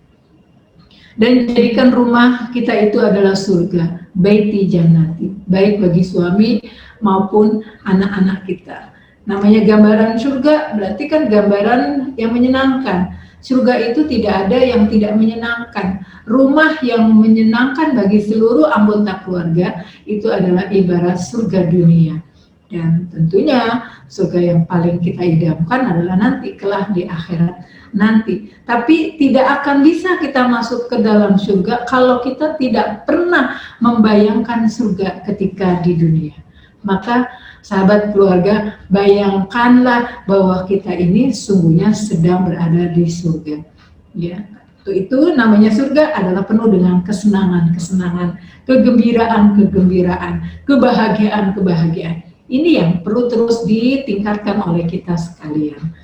Speaker 1: Dan jadikan rumah kita itu adalah surga, baiti jannati, baik bagi suami maupun anak-anak kita. Namanya gambaran surga berarti kan gambaran yang menyenangkan. Surga itu tidak ada yang tidak menyenangkan. Rumah yang menyenangkan bagi seluruh anggota keluarga itu adalah ibarat surga dunia. Dan tentunya surga yang paling kita idamkan adalah nanti kelak di akhirat nanti. Tapi tidak akan bisa kita masuk ke dalam surga kalau kita tidak pernah membayangkan surga ketika di dunia. Maka sahabat keluarga, bayangkanlah bahwa kita ini sungguhnya sedang berada di surga. Ya, itu namanya surga adalah penuh dengan kesenangan-kesenangan, kegembiraan-kegembiraan, kebahagiaan-kebahagiaan. Ini yang perlu terus ditingkatkan oleh kita sekalian.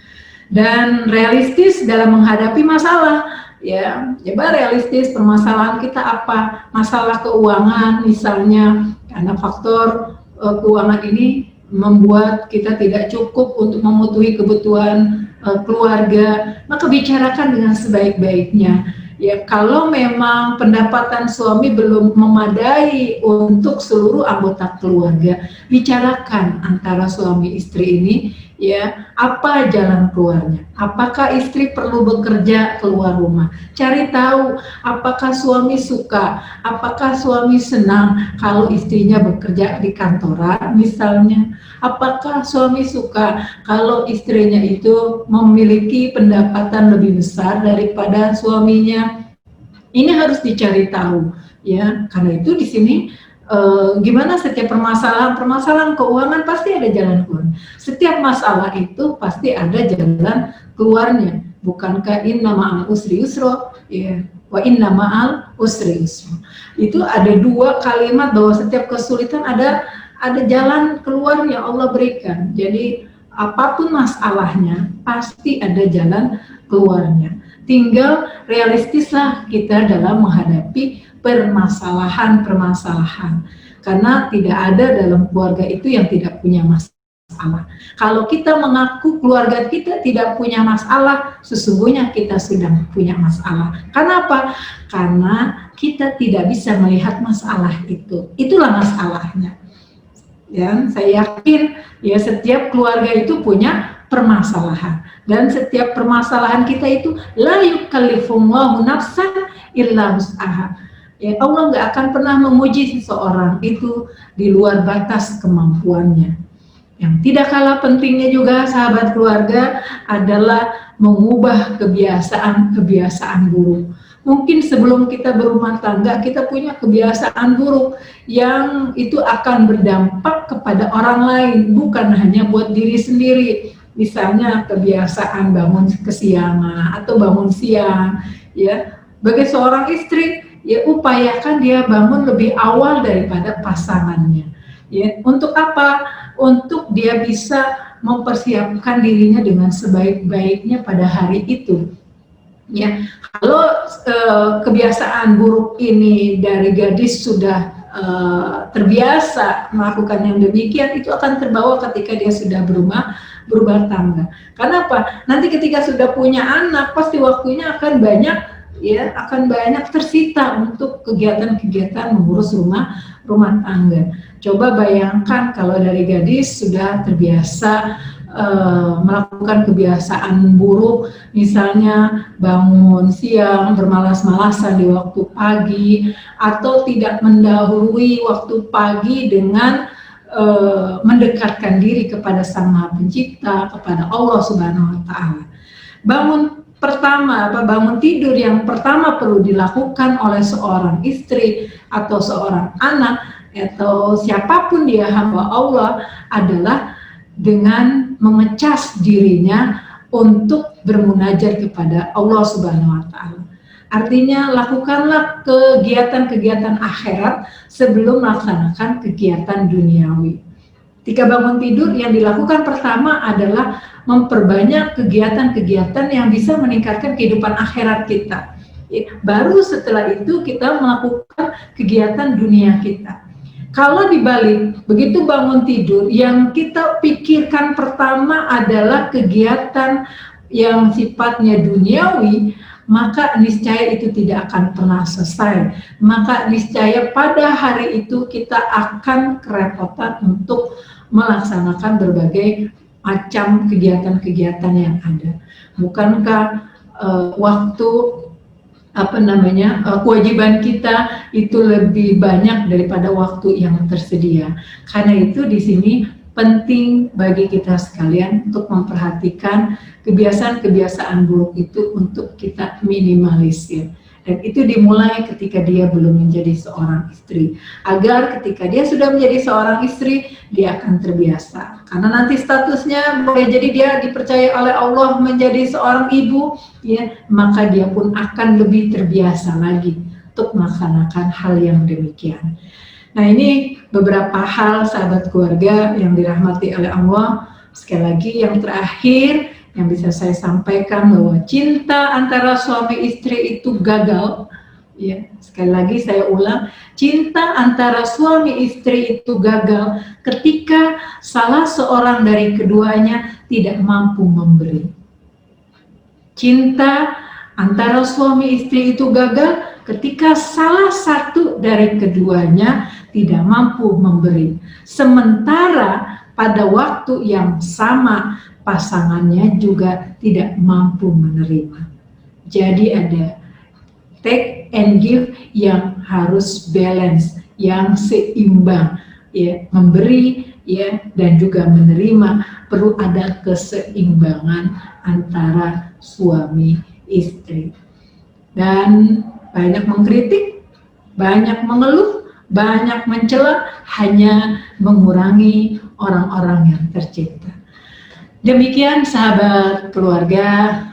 Speaker 1: Dan realistis dalam menghadapi masalah. Ya, coba realistis permasalahan kita apa? Masalah keuangan misalnya, karena faktor keuangan ini membuat kita tidak cukup untuk memenuhi kebutuhan keluarga, maka bicarakan dengan sebaik-baiknya. Ya, kalau memang pendapatan suami belum memadai untuk seluruh anggota keluarga, bicarakan antara suami istri ini, ya, apa jalan keluarnya? Apakah istri perlu bekerja keluar rumah? Cari tahu apakah suami suka, apakah suami senang kalau istrinya bekerja di kantoran misalnya. Apakah suami suka kalau istrinya itu memiliki pendapatan lebih besar daripada suaminya? Ini harus dicari tahu, ya. Karena itu di sini gimana setiap permasalahan keuangan pasti ada jalan keluar. Setiap masalah itu pasti ada jalan keluarnya. Bukankah inna ma'al usri yusra, ya, wa inna ma'al usri yusra. Itu ada dua kalimat bahwa setiap kesulitan ada jalan keluar yang Allah berikan. Jadi apapun masalahnya pasti ada jalan keluarnya. Tinggal realistislah kita dalam menghadapi permasalahan-permasalahan. Karena tidak ada dalam keluarga itu yang tidak punya masalah. Kalau kita mengaku keluarga kita tidak punya masalah, sesungguhnya kita sedang punya masalah. Kenapa? Karena kita tidak bisa melihat masalah itu. Itulah masalahnya. Dan saya yakin ya setiap keluarga itu punya permasalahan, dan setiap permasalahan kita itu la yukallifullahu nafsan illa wus'aha. Ya, Allah nggak akan pernah memuji seseorang itu di luar batas kemampuannya. Yang tidak kalah pentingnya juga sahabat keluarga adalah mengubah kebiasaan buruk. Mungkin sebelum kita berumah tangga, kita punya kebiasaan buruk yang itu akan berdampak kepada orang lain, bukan hanya buat diri sendiri. Misalnya kebiasaan bangun kesiangan atau bangun siang, ya. Bagi seorang istri, ya upayakan dia bangun lebih awal daripada pasangannya. Ya, untuk apa? Untuk dia bisa mempersiapkan dirinya dengan sebaik-baiknya pada hari itu. Ya, kalau kebiasaan buruk ini dari gadis sudah terbiasa melakukan yang demikian, itu akan terbawa ketika dia sudah berumah berumah tangga. Karena apa? Nanti ketika sudah punya anak, pasti waktunya akan banyak, ya, akan banyak tersita untuk kegiatan-kegiatan mengurus rumah tangga. Coba bayangkan kalau dari gadis sudah terbiasa melakukan kebiasaan buruk, misalnya bangun siang, bermalas-malasan di waktu pagi, atau tidak mendahului waktu pagi dengan mendekatkan diri kepada Sang Maha Pencipta, kepada Allah Subhanahu wa Ta'ala. Bangun tidur yang pertama perlu dilakukan oleh seorang istri atau seorang anak atau siapapun dia hamba Allah adalah dengan mengecas dirinya untuk bermunajat kepada Allah Subhanahu wa Ta'ala. Artinya lakukanlah kegiatan-kegiatan akhirat sebelum melaksanakan kegiatan duniawi. Ketika bangun tidur, yang dilakukan pertama adalah memperbanyak kegiatan-kegiatan yang bisa meningkatkan kehidupan akhirat kita. Baru setelah itu kita melakukan kegiatan dunia kita. Kalau dibalik, begitu bangun tidur, yang kita pikirkan pertama adalah kegiatan yang sifatnya duniawi, maka niscaya itu tidak akan pernah selesai. Maka niscaya pada hari itu kita akan kerepotan untuk melaksanakan berbagai macam kegiatan-kegiatan yang ada. Bukankah waktu kewajiban kita itu lebih banyak daripada waktu yang tersedia. Karena itu di sini penting bagi kita sekalian untuk memperhatikan kebiasaan-kebiasaan buruk itu untuk kita minimalisir. Dan itu dimulai ketika dia belum menjadi seorang istri. Agar ketika dia sudah menjadi seorang istri, dia akan terbiasa. Karena nanti statusnya boleh jadi dia dipercaya oleh Allah menjadi seorang ibu, ya, maka dia pun akan lebih terbiasa lagi untuk melaksanakan hal yang demikian. Nah, ini beberapa hal sahabat keluarga yang dirahmati oleh Allah. Sekali lagi yang terakhir yang bisa saya sampaikan bahwa cinta antara suami istri itu gagal. Ya, sekali lagi saya ulang, cinta antara suami istri itu gagal ketika salah seorang dari keduanya tidak mampu memberi. Cinta antara suami istri itu gagal ketika salah satu dari keduanya tidak mampu memberi. Sementara pada waktu yang sama pasangannya juga tidak mampu menerima. Jadi ada take and give yang harus balance, yang seimbang, ya, memberi, ya, dan juga menerima. Perlu ada keseimbangan antara suami istri. Dan banyak mengkritik, banyak mengeluh, banyak mencela, hanya mengurangi orang-orang yang tercipta. Demikian sahabat keluarga,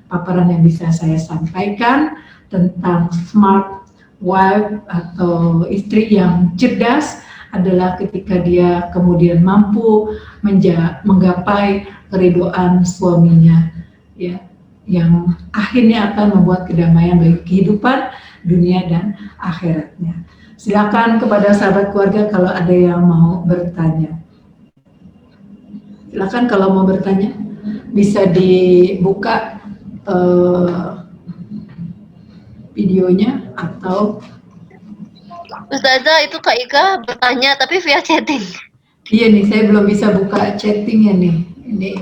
Speaker 1: paparan yang bisa saya sampaikan tentang smart wife atau istri yang cerdas adalah ketika dia kemudian mampu menggapai keridhaan suaminya, ya, yang akhirnya akan membuat kedamaian bagi kehidupan dunia dan akhiratnya. Silakan kepada sahabat keluarga kalau ada yang mau bertanya. Silakan kalau mau bertanya, bisa dibuka videonya atau
Speaker 2: Ustazah, itu Kak Ika bertanya tapi via chatting.
Speaker 1: Iya nih, saya belum bisa buka chattingnya nih. Ini.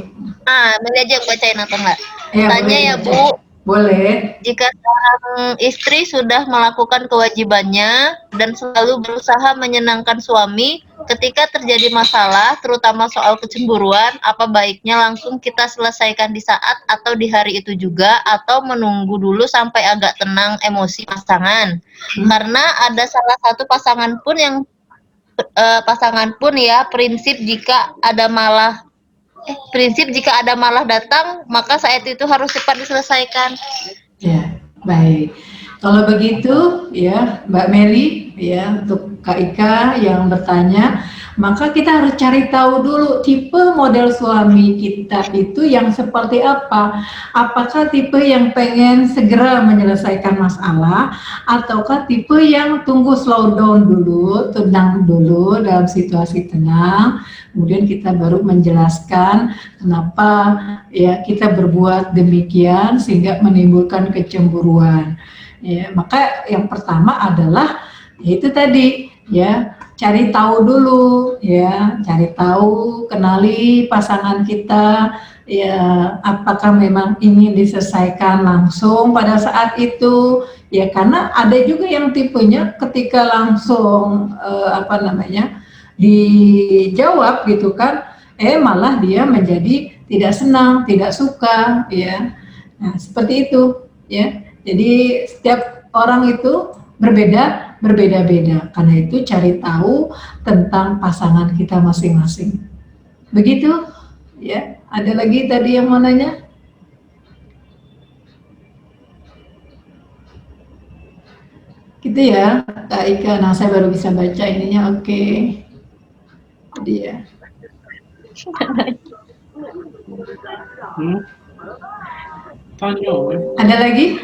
Speaker 2: Meli aja bacain atau enggak?
Speaker 1: Ya,
Speaker 2: Tanya
Speaker 1: boleh,
Speaker 2: ya Bu.
Speaker 1: Boleh.
Speaker 2: Jika seorang istri sudah melakukan kewajibannya dan selalu berusaha menyenangkan suami, ketika terjadi masalah, terutama soal kecemburuan, apa baiknya langsung kita selesaikan di saat atau di hari itu juga, atau menunggu dulu sampai agak tenang emosi pasangan? Karena ada salah satu pasangan pun ya prinsip jika ada malah datang, maka saat itu harus cepat diselesaikan.
Speaker 1: Ya, baik. Kalau begitu, ya, Mbak Meli, ya, untuk Kak Ika yang bertanya, Maka kita harus cari tahu dulu tipe model suami kita itu yang seperti apa. Apakah tipe yang pengen segera menyelesaikan masalah, ataukah tipe yang tunggu slow down dulu, tenang dulu dalam situasi tenang, kemudian kita baru menjelaskan kenapa ya kita berbuat demikian sehingga menimbulkan kecemburuan. Ya, maka yang pertama adalah itu tadi ya, cari tahu dulu ya, cari tahu, kenali pasangan kita ya, apakah memang ingin diselesaikan langsung pada saat itu ya, karena ada juga yang tipenya ketika langsung dijawab gitu kan, malah dia menjadi tidak senang, tidak suka ya. Nah, seperti itu ya. Jadi setiap orang itu berbeda-beda. Karena itu cari tahu tentang pasangan kita masing-masing. Begitu ya. Ada lagi tadi yang mau nanya? Gitu ya, Kak Ika. Nah, saya baru bisa baca ininya. Oke. Jadi ya. Ada lagi?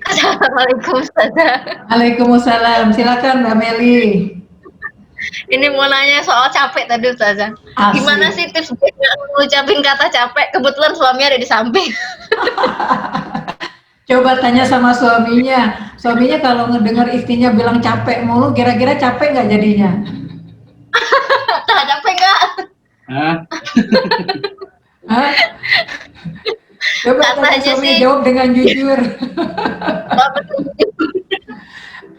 Speaker 2: Assalamualaikum Ustazah.
Speaker 1: Waalaikumsalam. Silakan Mbak Meli.
Speaker 2: Ini mau nanya soal capek tadi Ustazah. Gimana sih tips ngucapin kata capek? Kebetulan suami ada di samping.
Speaker 1: Coba tanya sama suaminya. Suaminya kalau ngedengar istrinya bilang capek mulu, kira-kira capek nggak jadinya?
Speaker 2: Capek nggak?
Speaker 1: Hah? Coba tanya suami, jawab dengan jujur.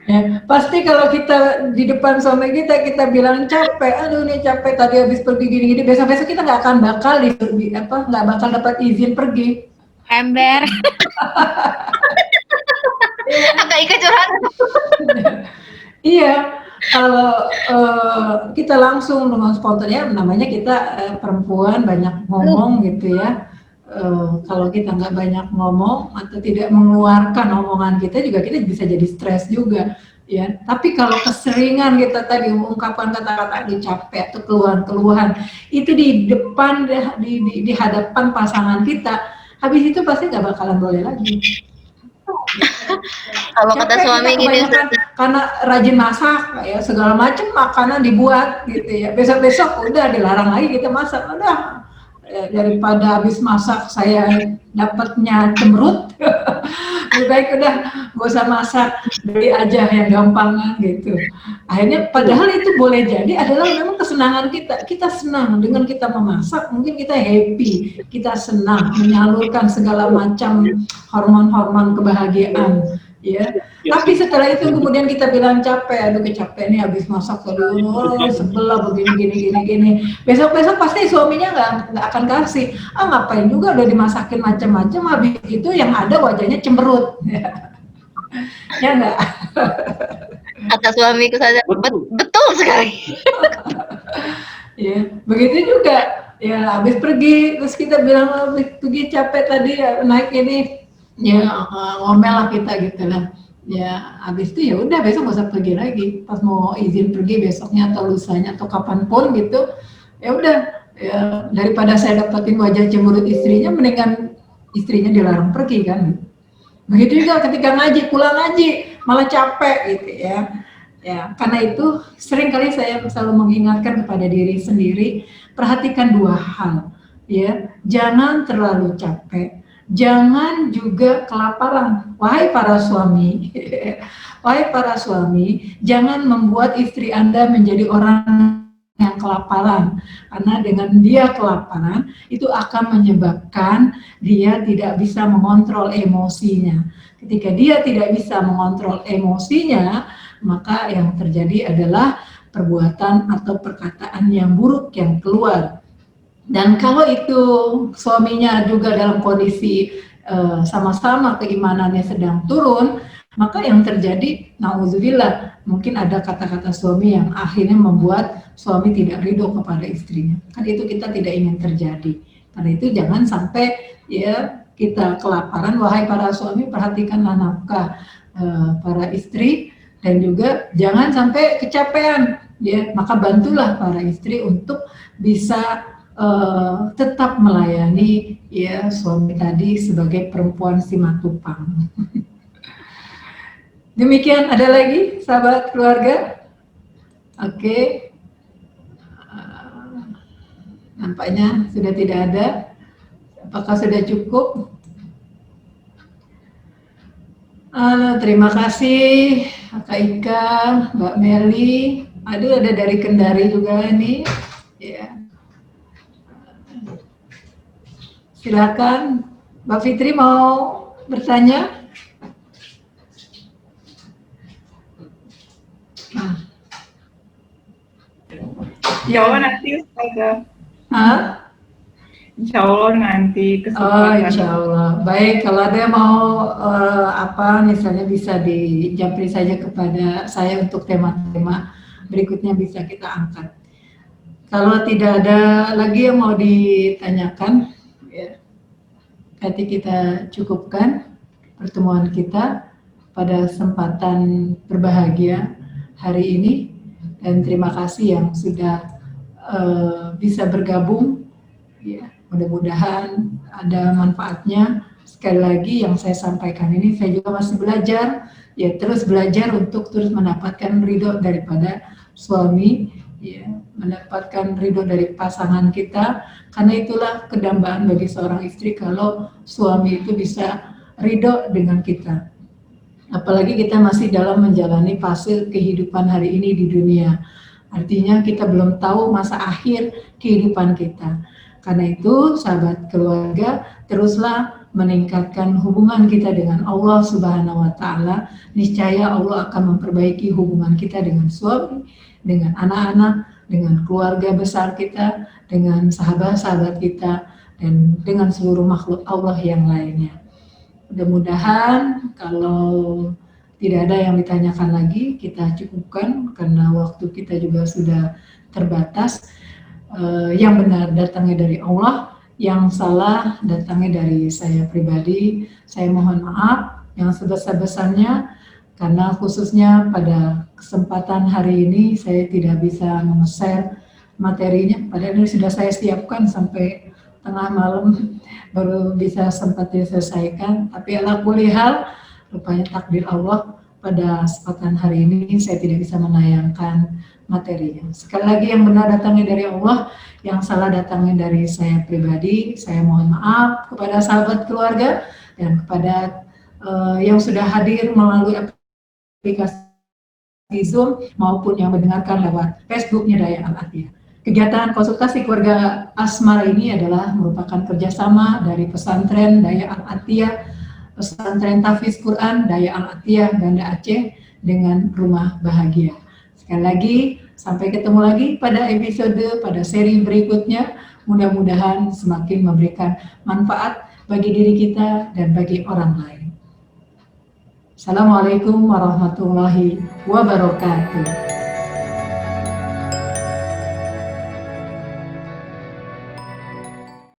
Speaker 1: Ya, pasti kalau kita di depan suami kita bilang capek, aduh nih capek tadi habis pergi gini-gini, besok-besok kita nggak akan bakal nggak bakal dapat izin pergi.
Speaker 3: Ember.
Speaker 2: Agak Ika curhat.
Speaker 1: Iya, kalau kita langsung dengan spontannya, namanya kita perempuan banyak ngomong gitu ya. Kalau kita nggak banyak ngomong atau tidak mengeluarkan omongan kita juga, kita bisa jadi stres juga ya. Tapi kalau keseringan kita tadi mengungkapkan kata-kata capek atau keluhan-keluhan itu di depan di hadapan pasangan kita, habis itu pasti nggak bakalan boleh lagi.
Speaker 2: Kalau kata suami gini,
Speaker 1: karena rajin masak ya, segala macam makanan dibuat gitu ya, besok-besok udah dilarang lagi kita masak, udah daripada habis masak saya dapatnya cemberut, lebih baik udah gak usah masak, beli aja yang gampang gitu. Akhirnya padahal itu boleh jadi adalah memang kesenangan kita senang dengan kita memasak, mungkin kita happy, kita senang menyalurkan segala macam hormon-hormon kebahagiaan ya. Tapi setelah itu kemudian kita bilang capek, aduh kecapean nih habis masak tadi, sebelah begini. Besok-besok pasti suaminya nggak akan kasih. Ngapain juga udah dimasakin macam-macam, habis itu yang ada wajahnya cemberut. Ya enggak?
Speaker 2: Kata suamiku saja, betul sekali.
Speaker 1: Ya, begitu juga. Ya, habis pergi, terus kita bilang habis pergi capek tadi, naik ini, ya ngomel lah kita gitu lah. Ya habis itu ya udah besok nggak usah pergi lagi, pas mau izin pergi besoknya atau lusanya atau kapanpun gitu, ya udah ya, daripada saya dapetin wajah cemberut istrinya, mendingan istrinya dilarang pergi kan. Begitu juga ketika ngaji, pulang ngaji malah capek gitu ya. Ya karena itu sering kali saya selalu mengingatkan kepada diri sendiri, perhatikan dua hal ya, jangan terlalu capek, jangan juga kelaparan. Wahai para suami, wahai para suami, jangan membuat istri Anda menjadi orang yang kelaparan, karena dengan dia kelaparan itu akan menyebabkan dia tidak bisa mengontrol emosinya. Ketika dia tidak bisa mengontrol emosinya, maka yang terjadi adalah perbuatan atau perkataan yang buruk yang keluar. Dan kalau itu suaminya juga dalam kondisi sama-sama keimanannya sedang turun, maka yang terjadi, nauzubillah, mungkin ada kata-kata suami yang akhirnya membuat suami tidak ridho kepada istrinya. Kan itu kita tidak ingin terjadi. Karena itu jangan sampai ya kita kelaparan. Wahai para suami, perhatikanlah nafkah para istri, dan juga jangan sampai kecapean ya, maka bantulah para istri untuk bisa tetap melayani ya suami tadi sebagai perempuan simatupang. Demikian, ada lagi sahabat keluarga? Oke. Nampaknya sudah tidak ada. Apakah sudah cukup? Terima kasih Kak Ika, Mbak Meli. Aduh, ada dari Kendari juga nih. Ya. Silakan, Mbak Fitri mau bertanya?
Speaker 3: Insya Allah nanti Ustazah.
Speaker 1: Hah?
Speaker 3: Insya Allah nanti kesempatan.
Speaker 1: Oh, insya Allah. Baik, kalau ada yang mau misalnya bisa dijapri saja kepada saya untuk tema-tema berikutnya bisa kita angkat. Kalau tidak ada lagi yang mau ditanyakan, ya, nanti kita cukupkan pertemuan kita pada kesempatan berbahagia hari ini. Dan terima kasih yang sudah bisa bergabung. Ya, mudah-mudahan ada manfaatnya. Sekali lagi yang saya sampaikan ini, saya juga masih belajar, ya terus belajar untuk terus mendapatkan ridho daripada suami, ya, mendapatkan ridho dari pasangan kita, karena itulah kedambaan bagi seorang istri kalau suami itu bisa ridho dengan kita. Apalagi kita masih dalam menjalani fase kehidupan hari ini di dunia. Artinya kita belum tahu masa akhir kehidupan kita. Karena itu, sahabat keluarga, teruslah meningkatkan hubungan kita dengan Allah Subhanahu wa Ta'ala. Niscaya Allah akan memperbaiki hubungan kita dengan suami, dengan anak-anak, dengan keluarga besar kita, dengan sahabat-sahabat kita, dan dengan seluruh makhluk Allah yang lainnya. Mudah-mudahan kalau tidak ada yang ditanyakan lagi, kita cukupkan karena waktu kita juga sudah terbatas. Yang benar datangnya dari Allah, yang salah datangnya dari saya pribadi. Saya mohon maaf yang sebesar-besarnya karena khususnya pada kesempatan hari ini saya tidak bisa nge-share materinya, padahal ini sudah saya siapkan sampai tengah malam baru bisa sempat diselesaikan. Tapi ala kulli hal, rupanya takdir Allah pada kesempatan hari ini saya tidak bisa menayangkan materinya. Sekali lagi yang benar datangnya dari Allah, yang salah datangnya dari saya pribadi. Saya mohon maaf kepada sahabat keluarga dan kepada yang sudah hadir melalui aplikasi Zoom maupun yang mendengarkan lewat Facebooknya Daya Al-Atiyah. Kegiatan konsultasi keluarga Asmara ini adalah merupakan kerjasama dari pesantren Daya Al-Atiyah, pesantren Tahfiz Quran Daya Al-Atiyah Banda Aceh dengan Rumah Bahagia. Sekali lagi, sampai ketemu lagi pada episode pada seri berikutnya. Mudah-mudahan semakin memberikan manfaat bagi diri kita dan bagi orang lain. Assalamualaikum warahmatullahi wabarakatuh.